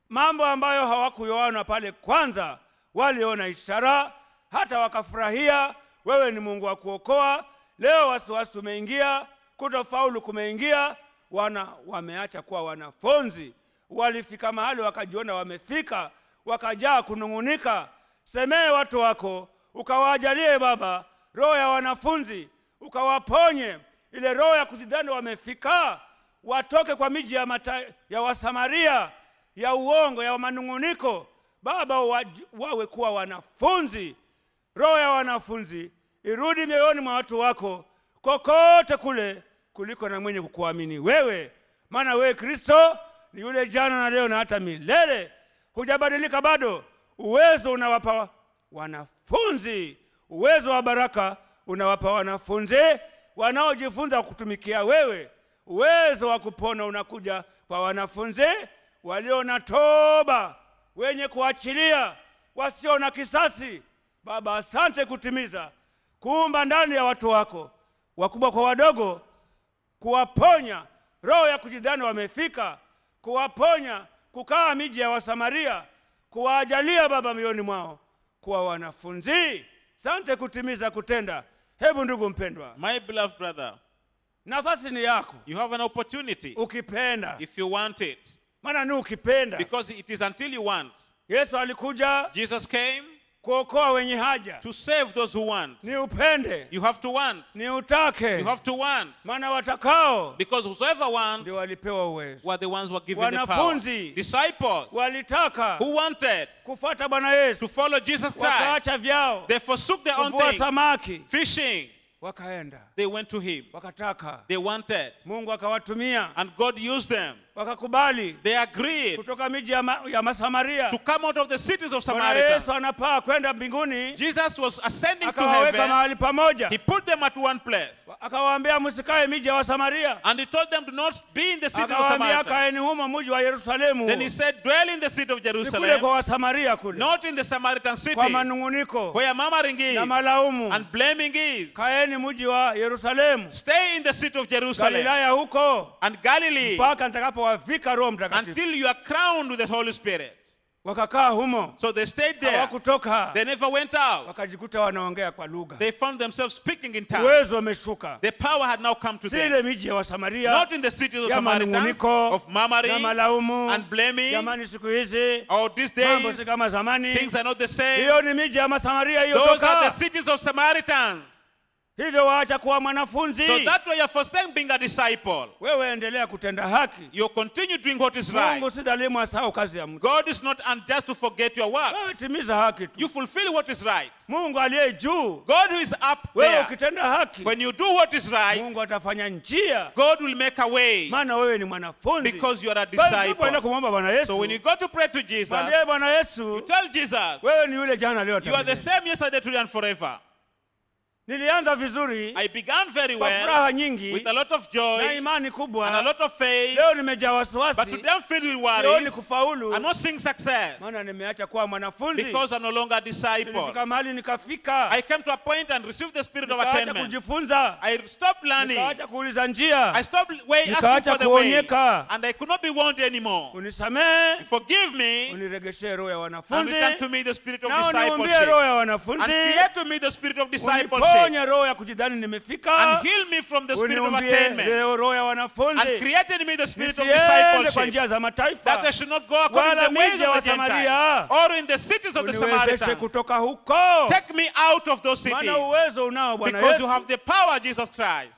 mambo ambayo hawakuyaona pale kwanza. Waliona ishara hata wakafurahia. Wewe ni Mungu wa kuokoa. Leo wasiwasi umeingia, kutofaulu kumeingia, wameacha kuwa wanafunzi. Walifika mahali wakajiona wamefika, wakajaa kunungunika. Semee watu wako, ukawajalie Baba roho ya wanafunzi, ukawaponye ile roho ya kujidhani wamefika. Watoke kwa miji ya Wasamaria, ya uongo, ya manunguniko. Baba, wawe kuwa wanafunzi. Roho ya wanafunzi irudi mioyoni mwa watu wako kokote kule kuliko na mwenye kukuamini wewe, maana wewe Kristo ni yule jana na leo na hata milele. Hujabadilika bado. Uwezo unawapa wanafunzi, uwezo wa baraka unawapa wanafunzi wanaojifunza kutumikia wewe. Uwezo wa kupona unakuja kwa wanafunzi walio na toba, wenye kuachilia, wasio na kisasi. Baba, asante kutimiza, kuumba ndani ya watu wako, wakubwa kwa wadogo, kuwaponya roho ya kujidhani wamefika, kuwaponya kukaa miji ya Wasamaria, kuwajalia Baba mioyoni mwao kuwa wanafunzi. Asante kutimiza, kutenda. Hebu ndugu mpendwa, My beloved brother, nafasi ni yako. you have an opportunity Ukipenda, if you want it. maana ni ukipenda. Because it is until you want. Yesu alikuja Jesus came kuokoa wenye haja. to save those who want. Ni upende, You have to want. ni utake, You have to want. maana watakao Because whosoever wants ndio walipewa uwezo. were the ones who were given the power. Wanafunzi Disciples walitaka who wanted kufuata Bwana to Yesu, follow Jesus Christ, wakaacha vyao, they forsook their own kuvua things, samaki, fishing. wakaenda, They went to him. wakataka. They wanted. Mungu akawatumia And God used them wakakubali They agreed kutoka miji ya Masamaria. to come out of the cities of Bwana Samaria. Yesu anapaa kwenda mbinguni, Jesus was ascending to akawaweka heaven. mahali pamoja, He put them at one place. akawaambia msikae miji ya Samaria, And he told them, do not be in the city of akawaambia Samaria. kaeni humo mji wa Yerusalemu, Then he said, dwell in the city of si kule Jerusalem, kwa Wasamaria kule, not in the Samaritan kwa cities, manunguniko where murmuring na is malaumu. and blaming is. Kaeni mji wa Yerusalemu, Stay in the city of Jerusalem Galilaya huko, and Galilee mpaka nitakapowavika Roho Mtakatifu. until you are crowned with the Holy Spirit. Wakakaa humo, So they stayed there. hawakutoka, They never went out. wakajikuta wanaongea kwa lugha. They found themselves speaking in tongues. Uwezo umeshuka. The power had now come to them. Zile miji ya Wasamaria Not in the cities of ya Samaritans, manunguniko of murmuring na malaumu. and blaming. Jamani, siku hizi Or these mambo days, si kama zamani. things are not the same. Hiyo ni miji ya Masamaria hiyo Those are toka. the cities of Samaritans. Hivyo waacha kuwa mwanafunzi. So that way you're forsake being a disciple. Wewe endelea kutenda haki. You continue doing what is right. Mungu si dhalimu asahau kazi ya mtu. God is not unjust to forget your Wewe works. timiza haki tu. You fulfill what is right. Mungu aliye juu, God who is up wewe there, ukitenda haki, when you do what is right, Mungu atafanya njia, God will make a way maana wewe ni mwanafunzi. because you are a Basi unapoenda disciple. kumwomba Bwana So when Yesu, you go to pray to Jesus, mwambie Bwana you Yesu, tell Jesus, wewe ni yule jana leo you are the hata same yesterday, today, and forever. Nilianza vizuri I began very kwa well furaha nyingi with a lot of na joy imani and a kubwa. lot of faith, Leo nimejaa but wasiwasi, today I'm filled with sioni worries. kufaulu, I'm not seeing success maana nimeacha kuwa mwanafunzi. because I'm no longer a disciple. Nilifika mahali nikafika, I came to a point and received the spirit of nikaacha attainment. kujifunza, I stopped learning. nikaacha kuuliza njia, I stopped asking nikaacha for the way, kuonyeka. and I could not be warned anymore. Unisamehe, Forgive me uniregeshe roho ya and wanafunzi, return to me the spirit of na uniumbie discipleship, roho ya and wanafunzi, create to me the spirit of discipleship, uniponye roho ya kujidhani nimefika, and heal me from the spirit of uniumbie attainment, roho ya and wanafunzi, create in me the spirit of nisiende kwa discipleship, njia za that I mataifa, should not go according to wala the ways miji ya of the Gentiles Wasamaria, or in the cities of the uniwezeshe Samaritans. kutoka huko, Take me out of those cities maana uwezo unao Bwana because you Yesu have the power, Jesus Christ,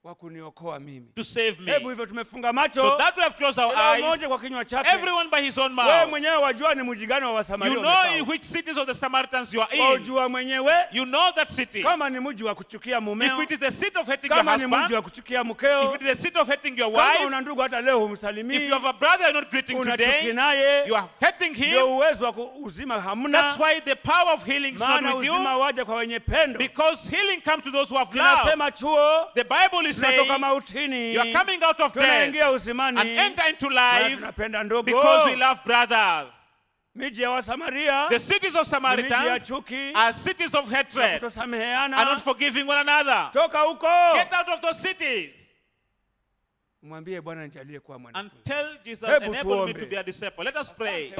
wa kuniokoa mimi. to save me. Hebu hivyo tumefunga So macho, that we have closed our kila eyes, mmoja kwa kinywa chake. everyone by his own Wewe mouth. mwenyewe wajua ni mji gani wa Wasamaria You know in umekaa. which cities of the Samaritans you are in. Wajua mwenyewe You know that city. kama ni mji wa kuchukia If mumeo, it is the seat of hating your kama ni mji husband, wa kuchukia if mkeo, it is the seat of hating your kama wife, una ndugu hata leo if humsalimii, you have a brother you're not greeting unachuki today, naye, you are hating ndio him, uwezo wa uzima that's hamna, why the power of healing is not maana with uzima you, waja kwa wenye pendo. because healing comes to those who have love. Tunasema chuo, The Bible is saying tunatoka mautini, you are coming out of death tunaingia and uzimani, enter into maana life tunapenda ndugu. because we love brothers. Miji ya Wasamaria The cities of ni miji ya Samaritans chuki are cities of na hatred and kutosameheana. not forgiving one another. Toka huko, Get out of those cities mwambie Bwana nijalie kuwa and mwanafunzi. tell Jesus, Hebu enable me tuombe. to be a disciple. Let us pray.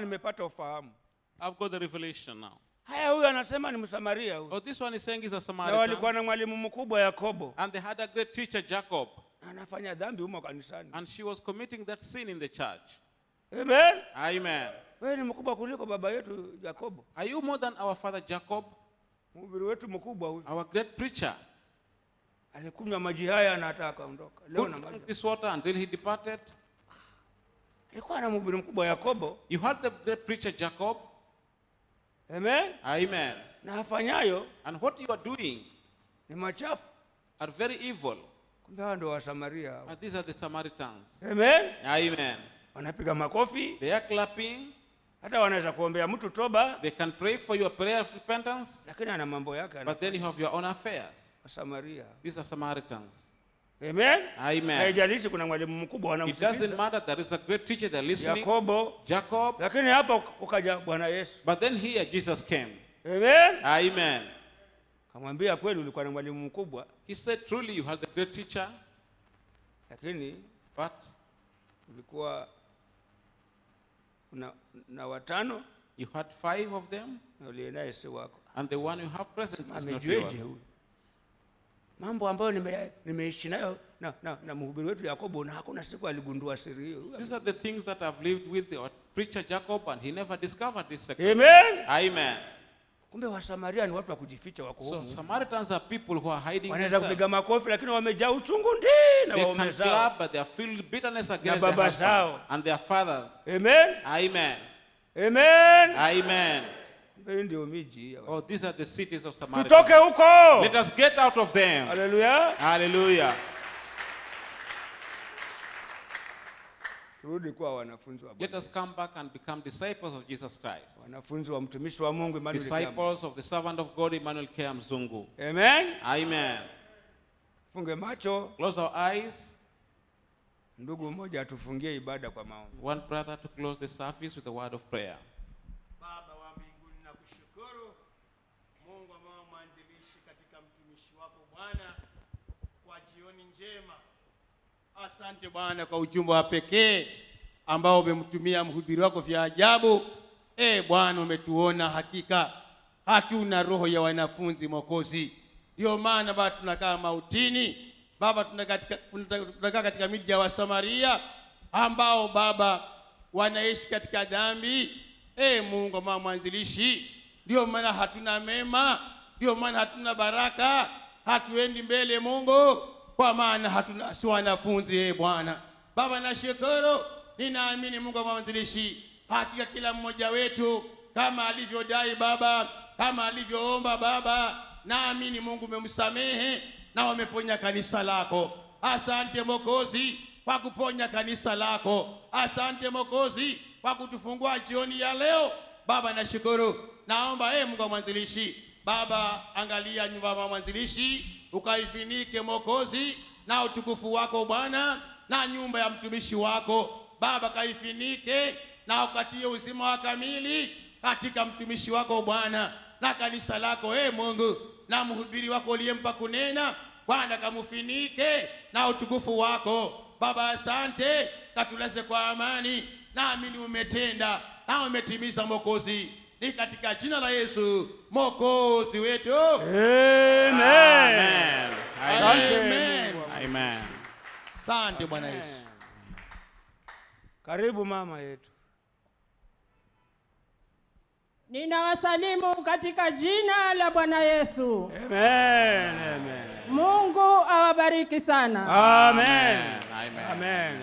nimepata ufahamu. I've got the revelation now. Haya, huyu anasema ni Msamaria huyu. Oh, this one is saying he's a Na Samaritan. walikuwa na mwalimu mkubwa Yakobo. And they had a great teacher, Jacob. Anafanya dhambi humo kanisani. And she was committing that sin in the church. Amen. Amen. Wewe ni mkubwa kuliko baba yetu Yakobo. Are you more than our father Jacob? Mhubiri wetu mkubwa huyu. Our great preacher. Alikunywa maji haya na hata akaondoka. Leo na Who maji. drank this water until he departed? Alikuwa na mhubiri mkubwa Yakobo. You had the great preacher Jacob. Amen. Amen. Na afanyayo And what you are doing ni machafu. are very evil. Kumbe hao ndio wa Samaria. And these are the Samaritans. Amen. Amen. Wanapiga makofi. They are clapping. Hata wanaweza kuombea mtu toba, They can pray for your prayer of repentance. lakini ana mambo yake. But then you have your own affairs. Wa Samaria. These are Samaritans. Amen. Amen. Haijalishi kuna mwalimu mkubwa It doesn't wanamsikiliza. matter. There is a great teacher. They're listening. Yakobo. Jacob. Lakini hapa ukaja Bwana Yesu. But then here Jesus came. Amen. Amen. Kamwambia kweli ulikuwa na mwalimu mkubwa, He said, truly you had the great teacher, lakini but ulikuwa na watano you had 5 of them, na uliye naye si wako. and the one you have present is not Amejueje yours. huyu? Mambo ambayo nimeishi nayo na mhubiri wetu Yakobo, na hakuna siku aligundua siri hiyo. These are the things that I've lived with our preacher Jacob, and he never discovered this secret. Amen. Amen. Kumbe Wasamaria ni watu wa kujificha, wako So huko. Samaritans are people who are hiding Wanaweza themselves. kupiga makofi, lakini wamejaa uchungu na They waume can zao. clap, but they are filled with bitterness against baba their husband zao. and their fathers. Amen. Amen. Amen. Amen. Hii ndio miji ya Oh, these are the cities of Samaria. tutoke huko. Let us get out of them. Hallelujah. Hallelujah. Turudi kuwa wanafunzi wa Let Bwana. us come back and become disciples of Jesus Christ. Wanafunzi wa mtumishi wa Mungu Emmanuel Kiambu. Disciples of the servant of God, Emmanuel K. Mzungu. Amen. Amen. Funge macho. Close our eyes. Ndugu mmoja atufungie ibada kwa maombi. One brother to close the service with a word of prayer. Baba wa mbinguni, nakushukuru Mungu ambaye mwanzilishi katika mtumishi wako Bwana kwa jioni njema. Asante Bwana kwa ujumbe wa pekee ambao umemtumia mhubiri wako vya ajabu. Bwana, umetuona hakika hatuna roho ya wanafunzi Mwokozi. Ndio maana Baba tunakaa mautini. Baba tunakaa katika miji ya Wasamaria ambao Baba wanaishi katika dhambi. Mungu mama mwanzilishi, ndio maana hatuna mema, ndio maana hatuna baraka, hatuendi mbele Mungu, kwa maana hatuna si wanafunzi. Bwana Baba, nashukuru, ninaamini Mungu mama mwanzilishi, hakika kila mmoja wetu kama alivyodai Baba, kama alivyoomba Baba, naamini Mungu umemsamehe na wameponya kanisa lako. Asante Mwokozi kwa kuponya kanisa lako. Asante Mwokozi kwa kutufungua jioni ya leo. Baba nashukuru. Naomba Mungu mwanzilishi, Baba angalia nyumba ya mwanzilishi, ukaifinike Mwokozi na utukufu wako Bwana, na nyumba ya mtumishi wako Baba kaifinike na ukatie uzima wa kamili katika mtumishi wako Bwana na kanisa lako Mungu, na mhubiri wako uliyempa kunena Bwana kamufinike na utukufu wako Baba. Asante, katulaze kwa amani, naamini umetenda na umetimiza Mwokozi, ni katika jina la Yesu Mwokozi wetu. Amen. Amen. Asante. Amen. Asante Bwana Yesu. Karibu mama yetu. Ninawasalimu katika jina la Bwana Yesu. Amen. Amen. Mungu awabariki sana. Amen. Amen. Amen.